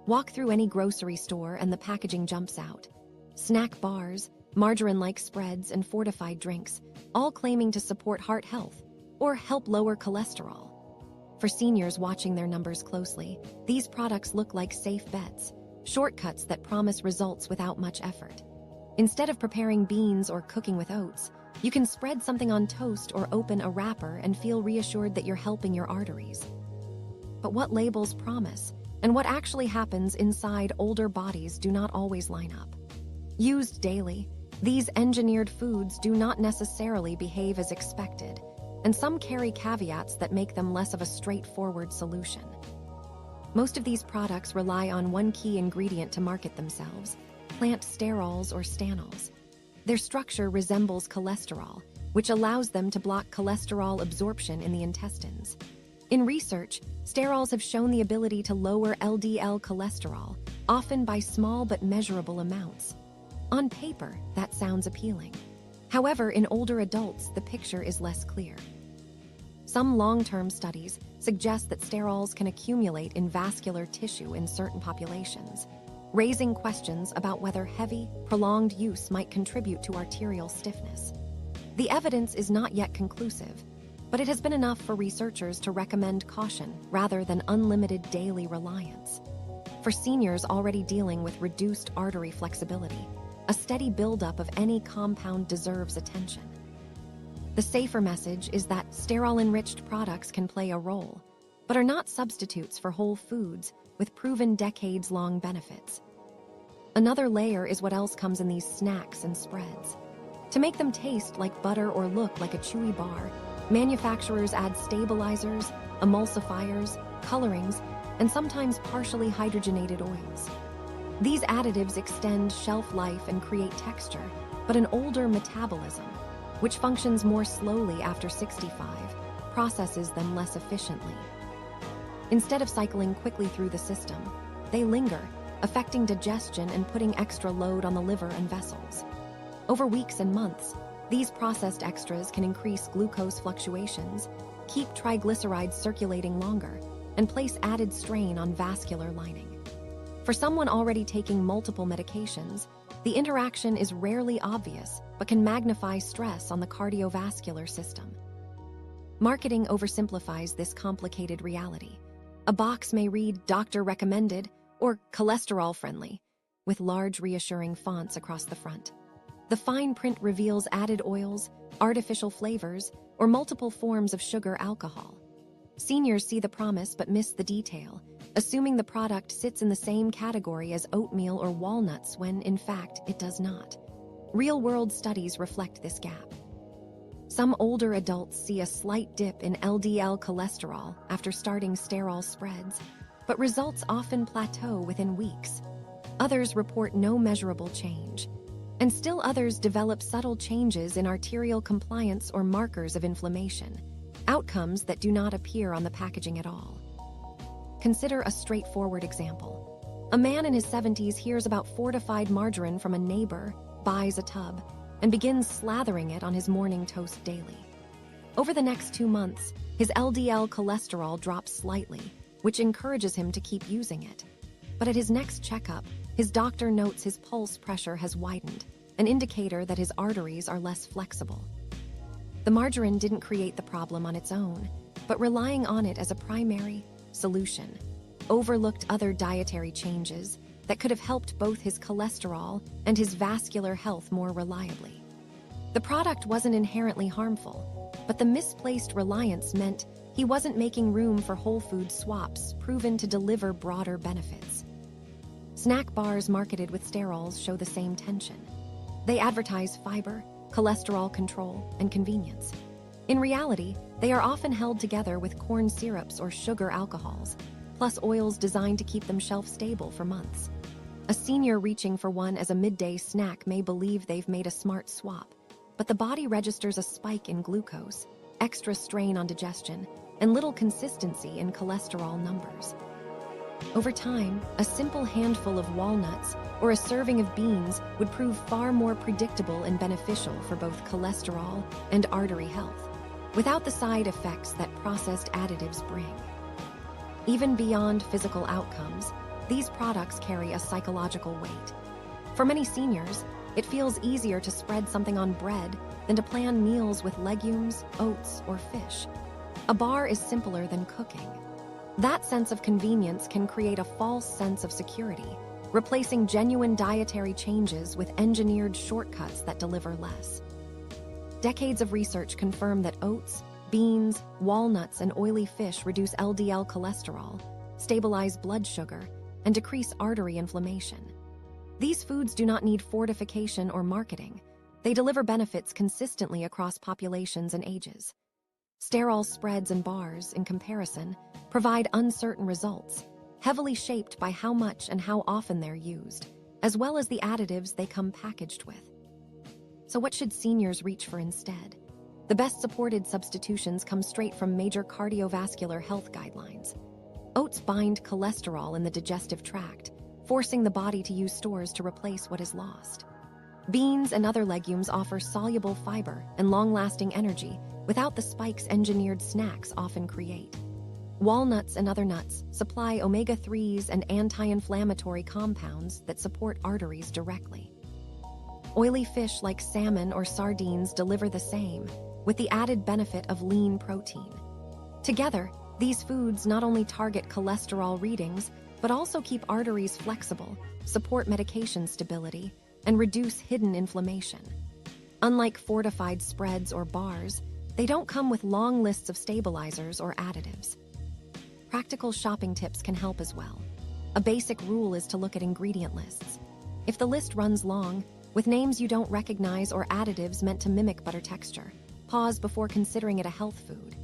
Walk through any grocery store and the packaging jumps out. Snack bars, margarine-like spreads, and fortified drinks, all claiming to support heart health or help lower cholesterol. For seniors watching their numbers closely, these products look like safe bets, shortcuts that promise results without much effort. Instead of preparing beans or cooking with oats, you can spread something on toast or open a wrapper and feel reassured that you're helping your arteries. But what labels promise and what actually happens inside older bodies do not always line up. Used daily, these engineered foods do not necessarily behave as expected, and some carry caveats that make them less of a straightforward solution. Most of these products rely on one key ingredient to market themselves: plant sterols or stanols. Their structure resembles cholesterol, which allows them to block cholesterol absorption in the intestines. In research, sterols have shown the ability to lower LDL cholesterol, often by small but measurable amounts. On paper, that sounds appealing. However, in older adults, the picture is less clear. Some long-term studies suggest that sterols can accumulate in vascular tissue in certain populations, raising questions about whether heavy, prolonged use might contribute to arterial stiffness. The evidence is not yet conclusive, but it has been enough for researchers to recommend caution rather than unlimited daily reliance. For seniors already dealing with reduced artery flexibility, a steady buildup of any compound deserves attention. The safer message is that sterol-enriched products can play a role, but are not substitutes for whole foods with proven decades-long benefits. Another layer is what else comes in these snacks and spreads. To make them taste like butter or look like a chewy bar, manufacturers add stabilizers, emulsifiers, colorings, and sometimes partially hydrogenated oils. These additives extend shelf life and create texture, but an older metabolism, which functions more slowly after 65, processes them less efficiently. Instead of cycling quickly through the system, they linger, affecting digestion and putting extra load on the liver and vessels. Over weeks and months, these processed extras can increase glucose fluctuations, keep triglycerides circulating longer, and place added strain on vascular lining. For someone already taking multiple medications, the interaction is rarely obvious but can magnify stress on the cardiovascular system. Marketing oversimplifies this complicated reality. A box may read "Doctor Recommended" or "Cholesterol Friendly," with large reassuring fonts across the front. The fine print reveals added oils, artificial flavors, or multiple forms of sugar alcohol. Seniors see the promise but miss the detail, assuming the product sits in the same category as oatmeal or walnuts when, in fact, it does not. Real-world studies reflect this gap. Some older adults see a slight dip in LDL cholesterol after starting sterol spreads, but results often plateau within weeks. Others report no measurable change, and still others develop subtle changes in arterial compliance or markers of inflammation, outcomes that do not appear on the packaging at all. Consider a straightforward example. A man in his 70s hears about fortified margarine from a neighbor, buys a tub, and begins slathering it on his morning toast daily. Over the next 2 months, his LDL cholesterol drops slightly, which encourages him to keep using it. But at his next checkup, his doctor notes his pulse pressure has widened, an indicator that his arteries are less flexible. The margarine didn't create the problem on its own, but relying on it as a primary solution overlooked other dietary changes that could have helped both his cholesterol and his vascular health more reliably. The product wasn't inherently harmful, but the misplaced reliance meant he wasn't making room for whole food swaps proven to deliver broader benefits. Snack bars marketed with Sterols show the same tension. They advertise fiber, cholesterol control, and convenience. In reality, they are often held together with corn syrups or sugar alcohols, plus oils designed to keep them shelf-stable for months. A senior reaching for one as a midday snack may believe they've made a smart swap, but the body registers a spike in glucose, extra strain on digestion, and little consistency in cholesterol numbers. Over time, a simple handful of walnuts or a serving of beans would prove far more predictable and beneficial for both cholesterol and artery health, without the side effects that processed additives bring. Even beyond physical outcomes, these products carry a psychological weight. For many seniors, it feels easier to spread something on bread than to plan meals with legumes, oats, or fish. A bar is simpler than cooking. That sense of convenience can create a false sense of security, replacing genuine dietary changes with engineered shortcuts that deliver less. Decades of research confirm that oats, beans, walnuts, and oily fish reduce LDL cholesterol, stabilize blood sugar, and decrease artery inflammation. These foods do not need fortification or marketing. They deliver benefits consistently across populations and ages. Sterol spreads and bars, in comparison, provide uncertain results, heavily shaped by how much and how often they're used, as well as the additives they come packaged with. So what should seniors reach for instead? The best supported substitutions come straight from major cardiovascular health guidelines. Oats bind cholesterol in the digestive tract, forcing the body to use stores to replace what is lost. Beans and other legumes offer soluble fiber and long-lasting energy without the spikes engineered snacks often create. Walnuts and other nuts supply omega-3s and anti-inflammatory compounds that support arteries directly. Oily fish like salmon or sardines deliver the same, with the added benefit of lean protein. Together, these foods not only target cholesterol readings, but also keep arteries flexible, support medication stability, and reduce hidden inflammation. Unlike fortified spreads or bars, they don't come with long lists of stabilizers or additives. Practical shopping tips can help as well. A basic rule is to look at ingredient lists. If the list runs long, with names you don't recognize or additives meant to mimic butter texture, pause before considering it a health food.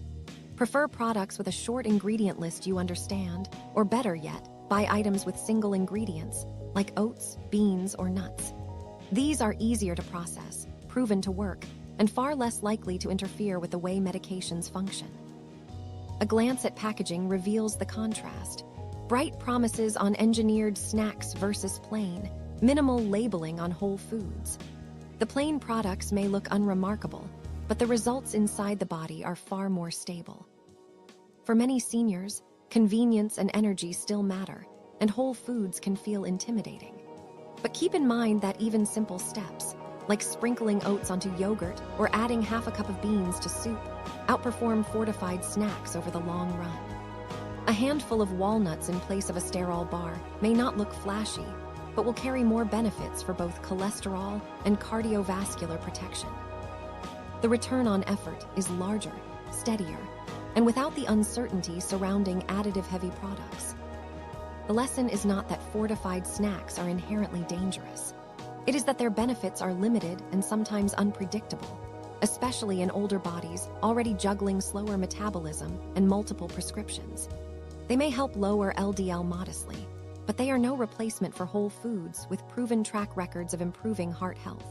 Prefer products with a short ingredient list you understand, or better yet, buy items with single ingredients, like oats, beans, or nuts. These are easier to process, proven to work, and far less likely to interfere with the way medications function. A glance at packaging reveals the contrast. Bright promises on engineered snacks versus plain, minimal labeling on whole foods. The plain products may look unremarkable, but the results inside the body are far more stable. For many seniors, convenience and energy still matter, and whole foods can feel intimidating. But keep in mind that even simple steps, like sprinkling oats onto yogurt or adding half a cup of beans to soup, outperform fortified snacks over the long run. A handful of walnuts in place of a Sterol bar may not look flashy, but will carry more benefits for both cholesterol and cardiovascular protection. The return on effort is larger, steadier, and without the uncertainty surrounding additive-heavy products. The lesson is not that fortified snacks are inherently dangerous. It is that their benefits are limited and sometimes unpredictable, especially in older bodies already juggling slower metabolism and multiple prescriptions. They may help lower LDL modestly, but they are no replacement for whole foods with proven track records of improving heart health.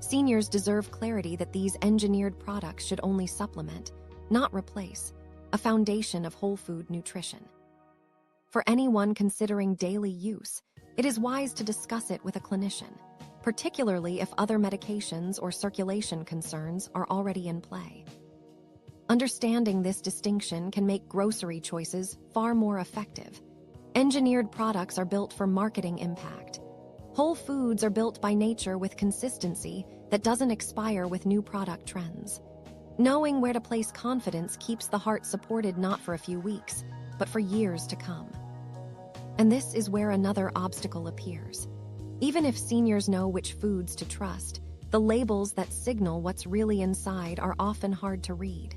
Seniors deserve clarity that these engineered products should only supplement, not replace, a foundation of whole food nutrition. For anyone considering daily use, it is wise to discuss it with a clinician, particularly if other medications or circulation concerns are already in play. Understanding this distinction can make grocery choices far more effective. Engineered products are built for marketing impact. Whole foods are built by nature with consistency that doesn't expire with new product trends. Knowing where to place confidence keeps the heart supported not for a few weeks, but for years to come. And this is where another obstacle appears. Even if seniors know which foods to trust, The labels that signal what's really inside are often hard to read.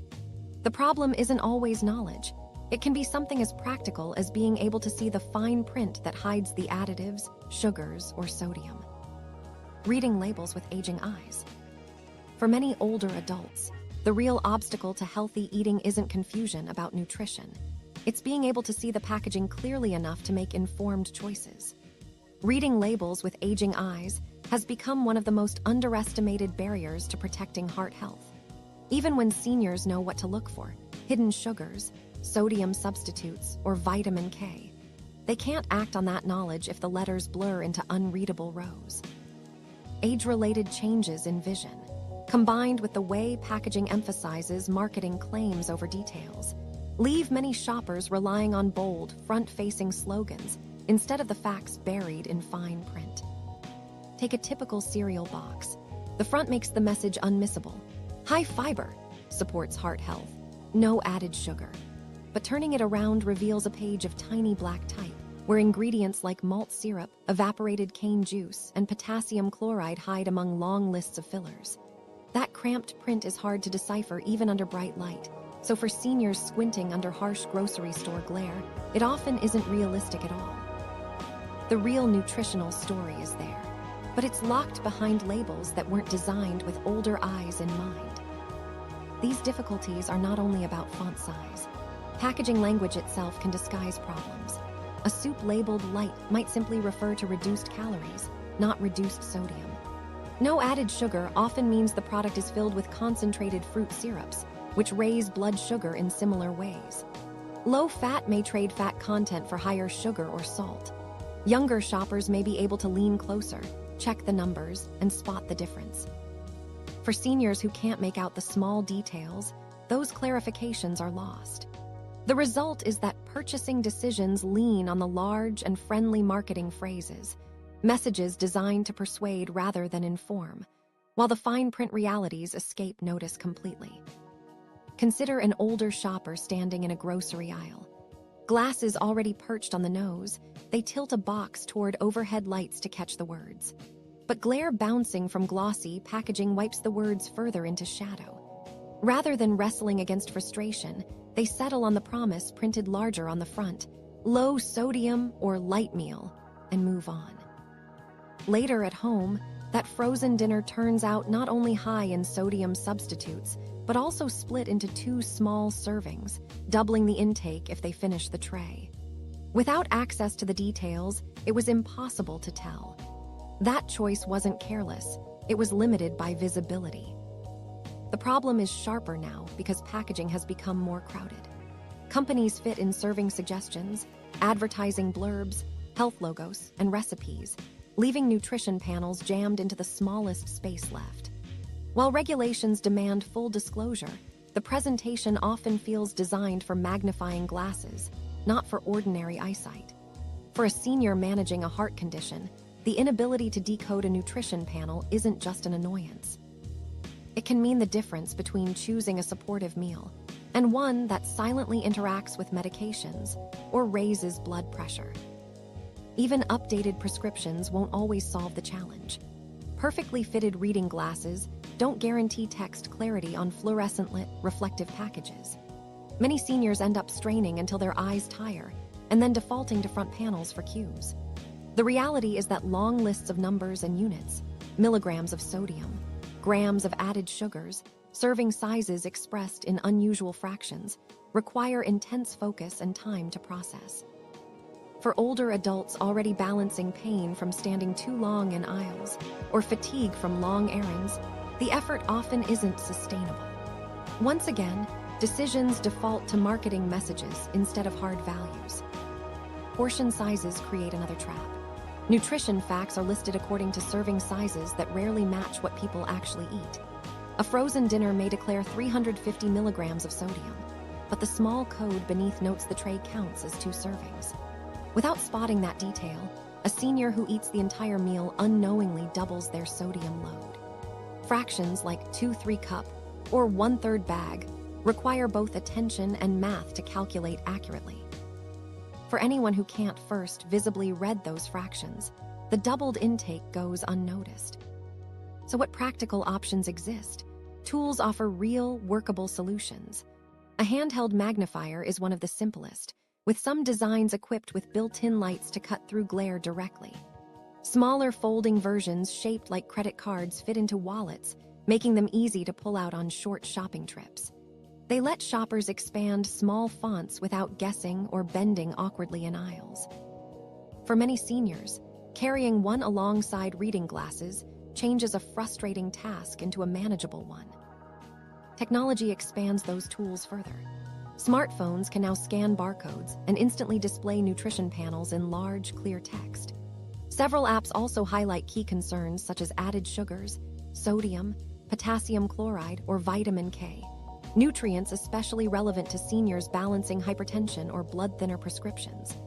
The problem isn't always knowledge. It can be something as practical as being able to see the fine print that hides the additives, sugars, or sodium. Reading labels with aging eyes. For many older adults, the real obstacle to healthy eating isn't confusion about nutrition. It's being able to see the packaging clearly enough to make informed choices. Reading labels with aging eyes has become one of the most underestimated barriers to protecting heart health. Even when seniors know what to look for, hidden sugars, sodium substitutes, or vitamin K, they can't act on that knowledge if the letters blur into unreadable rows. Age-related changes in vision, combined with the way packaging emphasizes marketing claims over details, leave many shoppers relying on bold, front-facing slogans instead of the facts buried in fine print. Take a typical cereal box. The front makes the message unmissable. High fiber, supports heart health, no added sugar. But turning it around reveals a page of tiny black type, where ingredients like malt syrup, evaporated cane juice, and potassium chloride hide among long lists of fillers. That cramped print is hard to decipher even under bright light, so for seniors squinting under harsh grocery store glare, it often isn't realistic at all. The real nutritional story is there, but it's locked behind labels that weren't designed with older eyes in mind. These difficulties are not only about font size. Packaging language itself can disguise problems. A soup labeled light might simply refer to reduced calories, not reduced sodium. No added sugar often means the product is filled with concentrated fruit syrups, which raise blood sugar in similar ways. Low fat may trade fat content for higher sugar or salt. Younger shoppers may be able to lean closer, check the numbers, and spot the difference. For seniors who can't make out the small details, those clarifications are lost. The result is that purchasing decisions lean on the large and friendly marketing phrases, messages designed to persuade rather than inform, while the fine print realities escape notice completely. Consider an older shopper standing in a grocery aisle. Glasses already perched on the nose, they tilt a box toward overhead lights to catch the words. But glare bouncing from glossy packaging wipes the words further into shadow. Rather than wrestling against frustration, they settle on the promise printed larger on the front, low sodium or light meal, and move on. Later at home, that frozen dinner turns out not only high in sodium substitutes, but also split into 2 small servings, doubling the intake if they finish the tray. Without access to the details, it was impossible to tell. That choice wasn't careless, it was limited by visibility. The problem is sharper now because packaging has become more crowded. Companies fit in serving suggestions, advertising blurbs, health logos, and recipes, leaving nutrition panels jammed into the smallest space left. While regulations demand full disclosure, the presentation often feels designed for magnifying glasses, not for ordinary eyesight. For a senior managing a heart condition, the inability to decode a nutrition panel isn't just an annoyance. It can mean the difference between choosing a supportive meal and one that silently interacts with medications or raises blood pressure. Even updated prescriptions won't always solve the challenge. Perfectly fitted reading glasses don't guarantee text clarity on fluorescent-lit, reflective packages. Many seniors end up straining until their eyes tire and then defaulting to front panels for cues. The reality is that long lists of numbers and units, milligrams of sodium, grams of added sugars, serving sizes expressed in unusual fractions, require intense focus and time to process. For older adults already balancing pain from standing too long in aisles or fatigue from long errands, the effort often isn't sustainable. Once again, decisions default to marketing messages instead of hard values. Portion sizes create another trap. Nutrition facts are listed according to serving sizes that rarely match what people actually eat. A frozen dinner may declare 350 milligrams of sodium, but the small code beneath notes the tray counts as 2 servings. Without spotting that detail, a senior who eats the entire meal unknowingly doubles their sodium load. Fractions like 2/3 cup or 1/3 bag require both attention and math to calculate accurately. For anyone who can't first visibly read those fractions, the doubled intake goes unnoticed. So what practical options exist? Tools offer real, workable solutions. A handheld magnifier is one of the simplest, with some designs equipped with built-in lights to cut through glare directly. Smaller folding versions shaped like credit cards fit into wallets, making them easy to pull out on short shopping trips. They let shoppers expand small fonts without guessing or bending awkwardly in aisles. For many seniors, carrying one alongside reading glasses changes a frustrating task into a manageable one. Technology expands those tools further. Smartphones can now scan barcodes and instantly display nutrition panels in large, clear text. Several apps also highlight key concerns such as added sugars, sodium, potassium chloride, or vitamin K, nutrients especially relevant to seniors balancing hypertension or blood thinner prescriptions.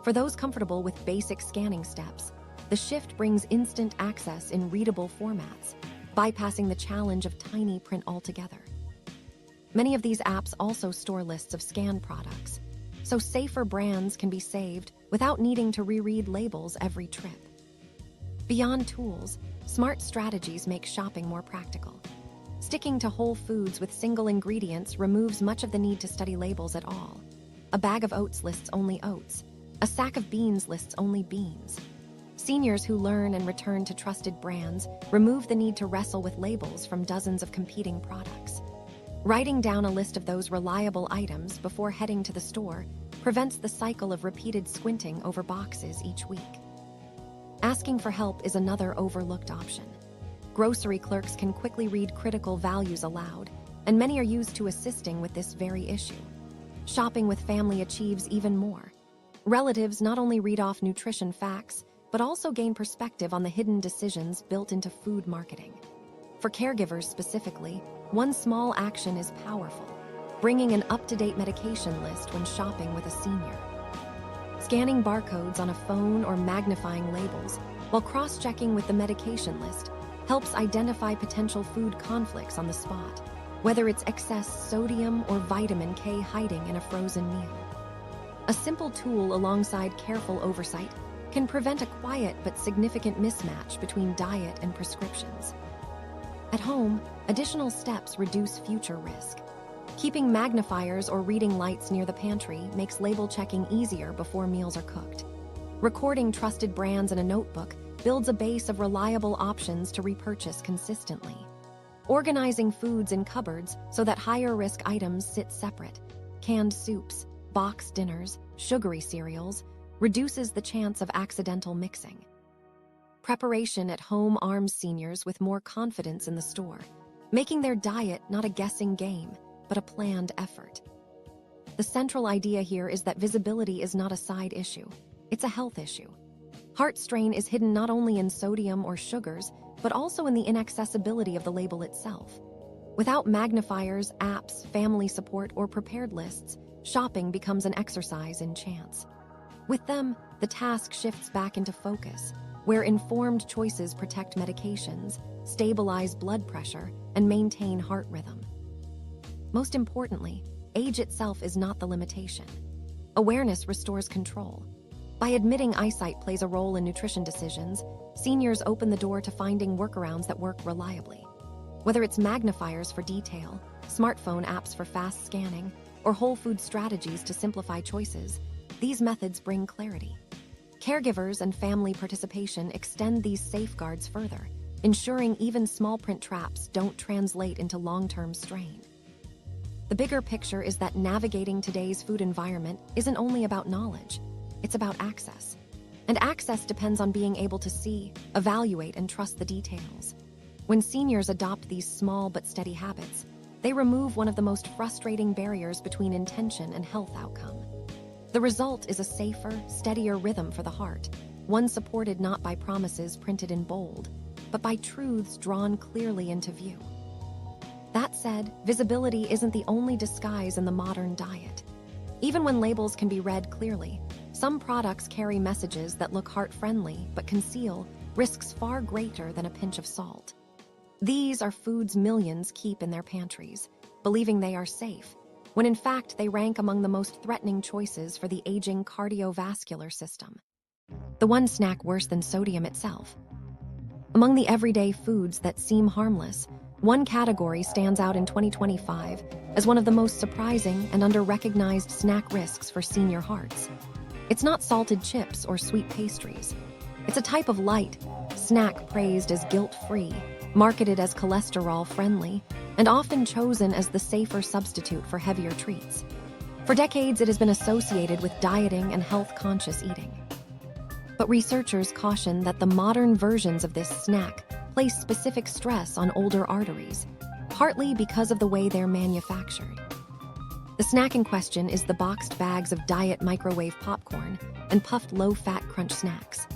For those comfortable with basic scanning steps, the shift brings instant access in readable formats, bypassing the challenge of tiny print altogether. Many of these apps also store lists of scanned products, so safer brands can be saved without needing to reread labels every trip. Beyond tools, smart strategies make shopping more practical. Sticking to whole foods with single ingredients removes much of the need to study labels at all. A bag of oats lists only oats. A sack of beans lists only beans. Seniors who learn and return to trusted brands remove the need to wrestle with labels from dozens of competing products. Writing down a list of those reliable items before heading to the store prevents the cycle of repeated squinting over boxes each week. Asking for help is another overlooked option. Grocery clerks can quickly read critical values aloud, and many are used to assisting with this very issue. Shopping with family achieves even more. Relatives not only read off nutrition facts, but also gain perspective on the hidden decisions built into food marketing. For caregivers specifically, one small action is powerful, bringing an up-to-date medication list when shopping with a senior. Scanning barcodes on a phone or magnifying labels while cross-checking with the medication list helps identify potential food conflicts on the spot, whether it's excess sodium or vitamin K hiding in a frozen meal. A simple tool alongside careful oversight can prevent a quiet but significant mismatch between diet and prescriptions. At home, additional steps reduce future risk. Keeping magnifiers or reading lights near the pantry makes label checking easier before meals are cooked. Recording trusted brands in a notebook builds a base of reliable options to repurchase consistently. Organizing foods in cupboards so that higher-risk items sit separate, canned soups, boxed dinners, sugary cereals, reduces the chance of accidental mixing. Preparation at home arms seniors with more confidence in the store, making their diet not a guessing game, but a planned effort. The central idea here is that visibility is not a side issue, it's a health issue. Heart strain is hidden not only in sodium or sugars, but also in the inaccessibility of the label itself. Without magnifiers, apps, family support, or prepared lists, shopping becomes an exercise in chance. With them, the task shifts back into focus, where informed choices protect medications, stabilize blood pressure, and maintain heart rhythm. Most importantly, age itself is not the limitation. Awareness restores control. By admitting eyesight plays a role in nutrition decisions, seniors open the door to finding workarounds that work reliably. Whether it's magnifiers for detail, smartphone apps for fast scanning, or whole food strategies to simplify choices, these methods bring clarity. Caregivers and family participation extend these safeguards further, ensuring even small print traps don't translate into long-term strain. The bigger picture is that navigating today's food environment isn't only about knowledge, it's about access. And access depends on being able to see, evaluate, and trust the details. When seniors adopt these small but steady habits, they remove one of the most frustrating barriers between intention and health outcome. The result is a safer, steadier rhythm for the heart, one supported not by promises printed in bold, but by truths drawn clearly into view. That said, visibility isn't the only disguise in the modern diet. Even when labels can be read clearly, some products carry messages that look heart-friendly but conceal risks far greater than a pinch of salt. These are foods millions keep in their pantries, believing they are safe, when in fact they rank among the most threatening choices for the aging cardiovascular system. The one snack worse than sodium itself. Among the everyday foods that seem harmless, one category stands out in 2025 as one of the most surprising and under-recognized snack risks for senior hearts. It's not salted chips or sweet pastries. It's a type of light snack praised as guilt-free, marketed as cholesterol-friendly, and often chosen as the safer substitute for heavier treats. For decades, it has been associated with dieting and health-conscious eating. But researchers caution that the modern versions of this snack place specific stress on older arteries, partly because of the way they're manufactured. The snack in question is the boxed bags of diet microwave popcorn and puffed low-fat crunch snacks.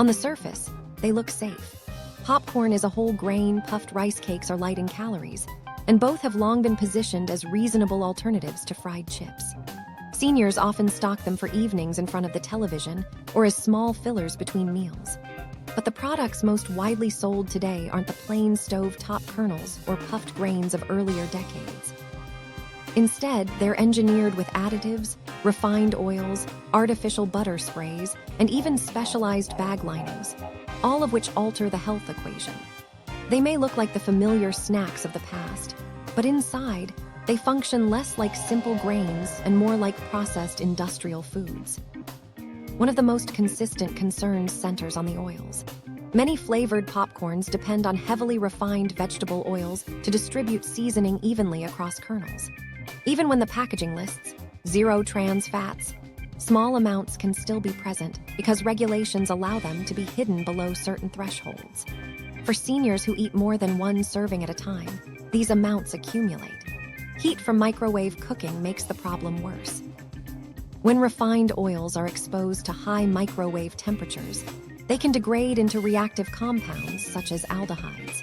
On the surface, they look safe. Popcorn is a whole grain, puffed rice cakes are light in calories, and both have long been positioned as reasonable alternatives to fried chips. Seniors often stock them for evenings in front of the television or as small fillers between meals. But the products most widely sold today aren't the plain stove-top kernels or puffed grains of earlier decades. Instead, they're engineered with additives, refined oils, artificial butter sprays, and even specialized bag linings, all of which alter the health equation. They may look like the familiar snacks of the past, but inside, they function less like simple grains and more like processed industrial foods. One of the most consistent concerns centers on the oils. Many flavored popcorns depend on heavily refined vegetable oils to distribute seasoning evenly across kernels. Even when the packaging lists zero trans fats, small amounts can still be present because regulations allow them to be hidden below certain thresholds. For seniors who eat more than one serving at a time, these amounts accumulate. Heat from microwave cooking makes the problem worse. When refined oils are exposed to high microwave temperatures, they can degrade into reactive compounds such as aldehydes.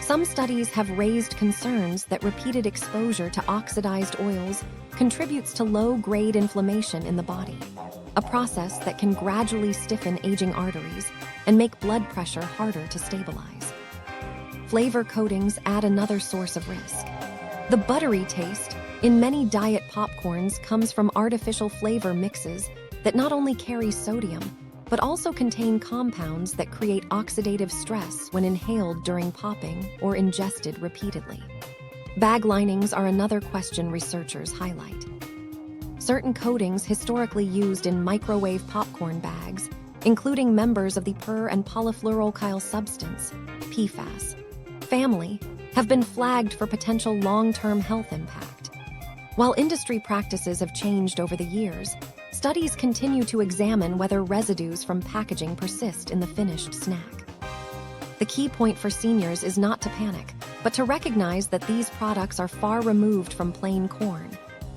Some studies have raised concerns that repeated exposure to oxidized oils contributes to low-grade inflammation in the body, a process that can gradually stiffen aging arteries and make blood pressure harder to stabilize. Flavor coatings add another source of risk. The buttery taste in many diet popcorns comes from artificial flavor mixes that not only carry sodium, but also contain compounds that create oxidative stress when inhaled during popping or ingested repeatedly. Bag linings are another question researchers highlight. Certain coatings historically used in microwave popcorn bags, including members of the per- and polyfluoroalkyl substance, PFAS, family, have been flagged for potential long-term health impact. While industry practices have changed over the years, studies continue to examine whether residues from packaging persist in the finished snack. The key point for seniors is not to panic, but to recognize that these products are far removed from plain corn,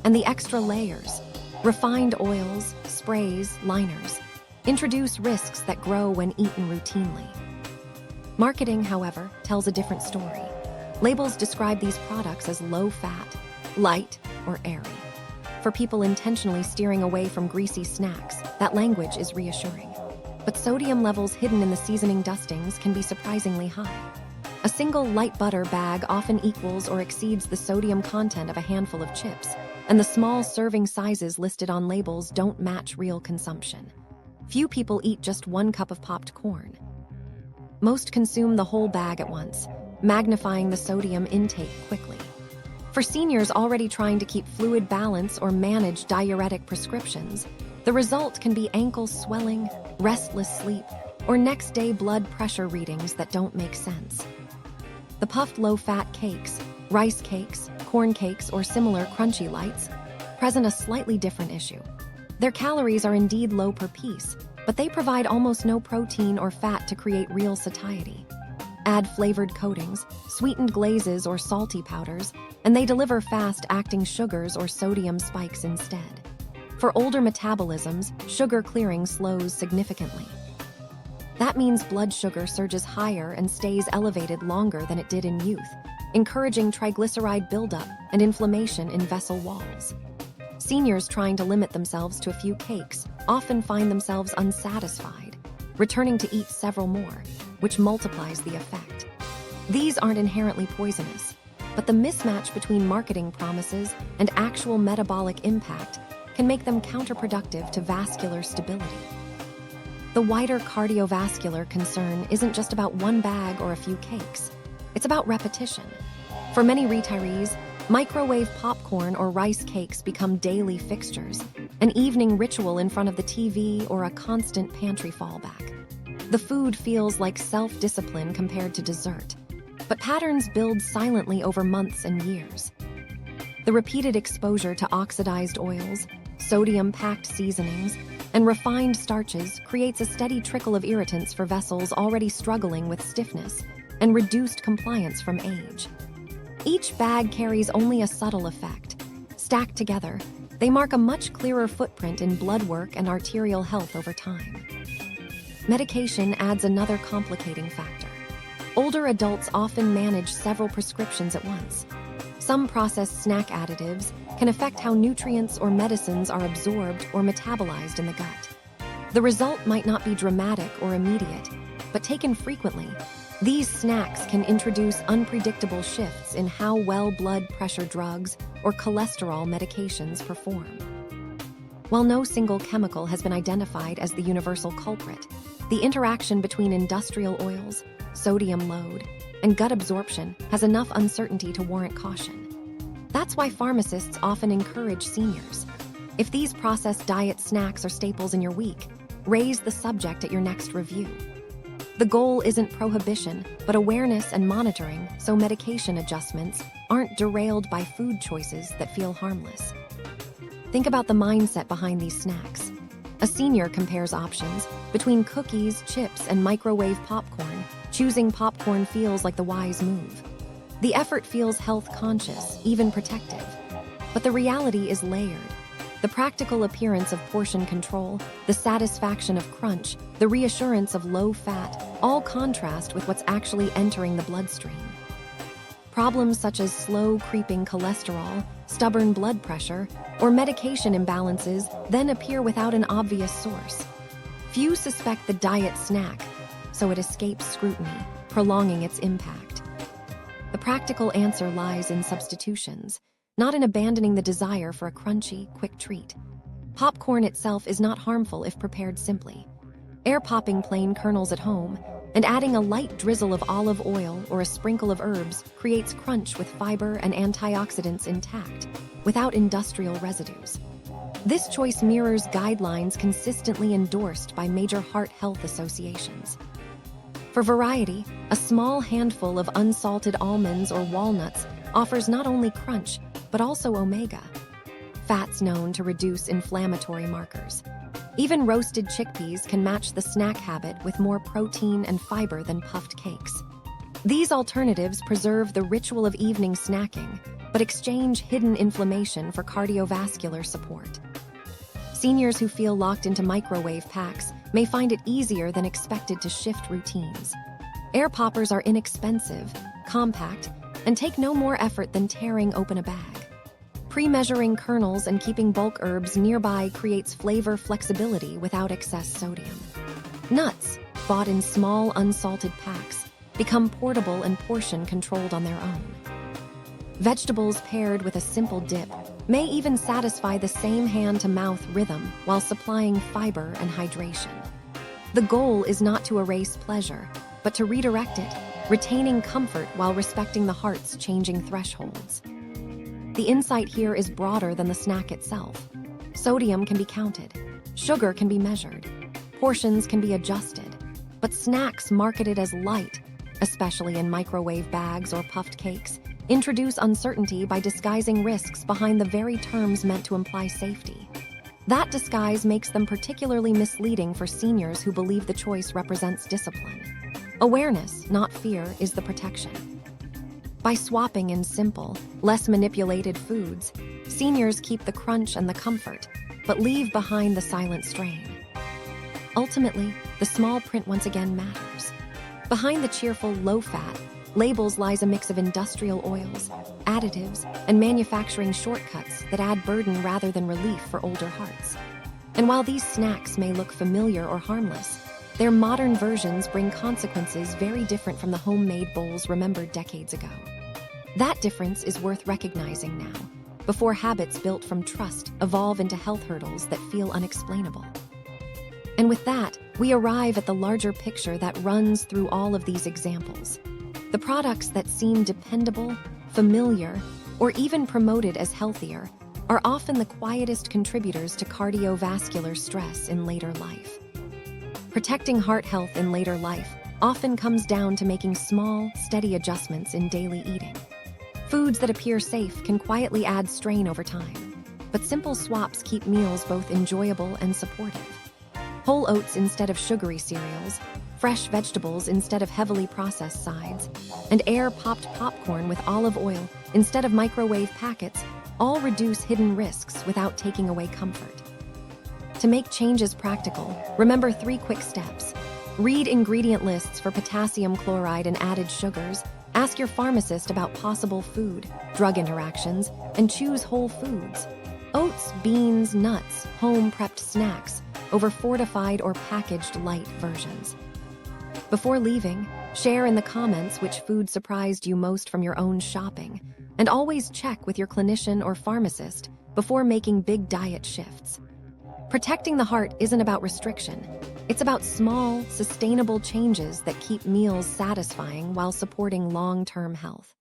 and the extra layers, refined oils, sprays, liners, introduce risks that grow when eaten routinely. Marketing, however, tells a different story. Labels describe these products as low-fat, light, or airy. For people intentionally steering away from greasy snacks, that language is reassuring. But sodium levels hidden in the seasoning dustings can be surprisingly high. A single light butter bag often equals or exceeds the sodium content of a handful of chips, and the small serving sizes listed on labels don't match real consumption. Few people eat just 1 cup of popped corn. Most consume the whole bag at once, magnifying the sodium intake quickly. For seniors already trying to keep fluid balance or manage diuretic prescriptions, the result can be ankle swelling, restless sleep, or next-day blood pressure readings that don't make sense. The puffed low-fat cakes, rice cakes, corn cakes, or similar crunchy lights present a slightly different issue. Their calories are indeed low per piece, but they provide almost no protein or fat to create real satiety. Add flavored coatings, sweetened glazes, or salty powders, and they deliver fast-acting sugars or sodium spikes instead. For older metabolisms, sugar clearing slows significantly. That means blood sugar surges higher and stays elevated longer than it did in youth, encouraging triglyceride buildup and inflammation in vessel walls. Seniors trying to limit themselves to a few cakes often find themselves unsatisfied, returning to eat several more, which multiplies the effect. These aren't inherently poisonous, but the mismatch between marketing promises and actual metabolic impact can make them counterproductive to vascular stability. The wider cardiovascular concern isn't just about one bag or a few cakes. It's about repetition. For many retirees, microwave popcorn or rice cakes become daily fixtures, an evening ritual in front of the TV or a constant pantry fallback. The food feels like self-discipline compared to dessert, but patterns build silently over months and years. The repeated exposure to oxidized oils, sodium-packed seasonings, and refined starches creates a steady trickle of irritants for vessels already struggling with stiffness and reduced compliance from age. Each bag carries only a subtle effect. Stacked together, they mark a much clearer footprint in blood work and arterial health over time. Medication adds another complicating factor. Older adults often manage several prescriptions at once. Some processed snack additives can affect how nutrients or medicines are absorbed or metabolized in the gut. The result might not be dramatic or immediate, but taken frequently, these snacks can introduce unpredictable shifts in how well blood pressure drugs or cholesterol medications perform. While no single chemical has been identified as the universal culprit, the interaction between industrial oils, sodium load, and gut absorption has enough uncertainty to warrant caution. That's why pharmacists often encourage seniors. If these processed diet snacks are staples in your week, raise the subject at your next review. The goal isn't prohibition, but awareness and monitoring so medication adjustments aren't derailed by food choices that feel harmless. Think about the mindset behind these snacks. A senior compares options between cookies, chips, and microwave popcorn. Choosing popcorn feels like the wise move. The effort feels health-conscious, even protective. But the reality is layered. The practical appearance of portion control, the satisfaction of crunch, the reassurance of low fat, all contrast with what's actually entering the bloodstream. Problems such as slow creeping cholesterol, stubborn blood pressure, or medication imbalances then appear without an obvious source. Few suspect the diet snack, so it escapes scrutiny, prolonging its impact. The practical answer lies in substitutions, not in abandoning the desire for a crunchy, quick treat. Popcorn itself is not harmful if prepared simply. Air-popping plain kernels at home and adding a light drizzle of olive oil or a sprinkle of herbs creates crunch with fiber and antioxidants intact, without industrial residues. This choice mirrors guidelines consistently endorsed by major heart health associations. For variety, a small handful of unsalted almonds or walnuts offers not only crunch, but also omega, fats known to reduce inflammatory markers. Even roasted chickpeas can match the snack habit with more protein and fiber than puffed cakes. These alternatives preserve the ritual of evening snacking, but exchange hidden inflammation for cardiovascular support. Seniors who feel locked into microwave packs may find it easier than expected to shift routines. Air poppers are inexpensive, compact, and take no more effort than tearing open a bag. Pre-measuring kernels and keeping bulk herbs nearby creates flavor flexibility without excess sodium. Nuts, bought in small unsalted packs, become portable and portion-controlled on their own. Vegetables paired with a simple dip may even satisfy the same hand-to-mouth rhythm while supplying fiber and hydration. The goal is not to erase pleasure, but to redirect it, retaining comfort while respecting the heart's changing thresholds. The insight here is broader than the snack itself. Sodium can be counted, sugar can be measured, portions can be adjusted, but snacks marketed as light, especially in microwave bags or puffed cakes, introduce uncertainty by disguising risks behind the very terms meant to imply safety. That disguise makes them particularly misleading for seniors who believe the choice represents discipline. Awareness, not fear, is the protection. By swapping in simple, less manipulated foods, seniors keep the crunch and the comfort, but leave behind the silent strain. Ultimately, the small print once again matters. Behind the cheerful, low-fat labels lies a mix of industrial oils, additives, and manufacturing shortcuts that add burden rather than relief for older hearts. And while these snacks may look familiar or harmless, their modern versions bring consequences very different from the homemade bowls remembered decades ago. That difference is worth recognizing now, before habits built from trust evolve into health hurdles that feel unexplainable. And with that, we arrive at the larger picture that runs through all of these examples. The products that seem dependable, familiar, or even promoted as healthier are often the quietest contributors to cardiovascular stress in later life. Protecting heart health in later life often comes down to making small, steady adjustments in daily eating. Foods that appear safe can quietly add strain over time, but simple swaps keep meals both enjoyable and supportive. Whole oats instead of sugary cereals, fresh vegetables instead of heavily processed sides, and air-popped popcorn with olive oil instead of microwave packets all reduce hidden risks without taking away comfort. To make changes practical, remember 3 quick steps. Read ingredient lists for potassium, chloride, and added sugars. Ask your pharmacist about possible food, drug interactions, and choose whole foods. Oats, beans, nuts, home-prepped snacks over fortified or packaged light versions. Before leaving, share in the comments which food surprised you most from your own shopping, and always check with your clinician or pharmacist before making big diet shifts. Protecting the heart isn't about restriction. It's about small, sustainable changes that keep meals satisfying while supporting long-term health.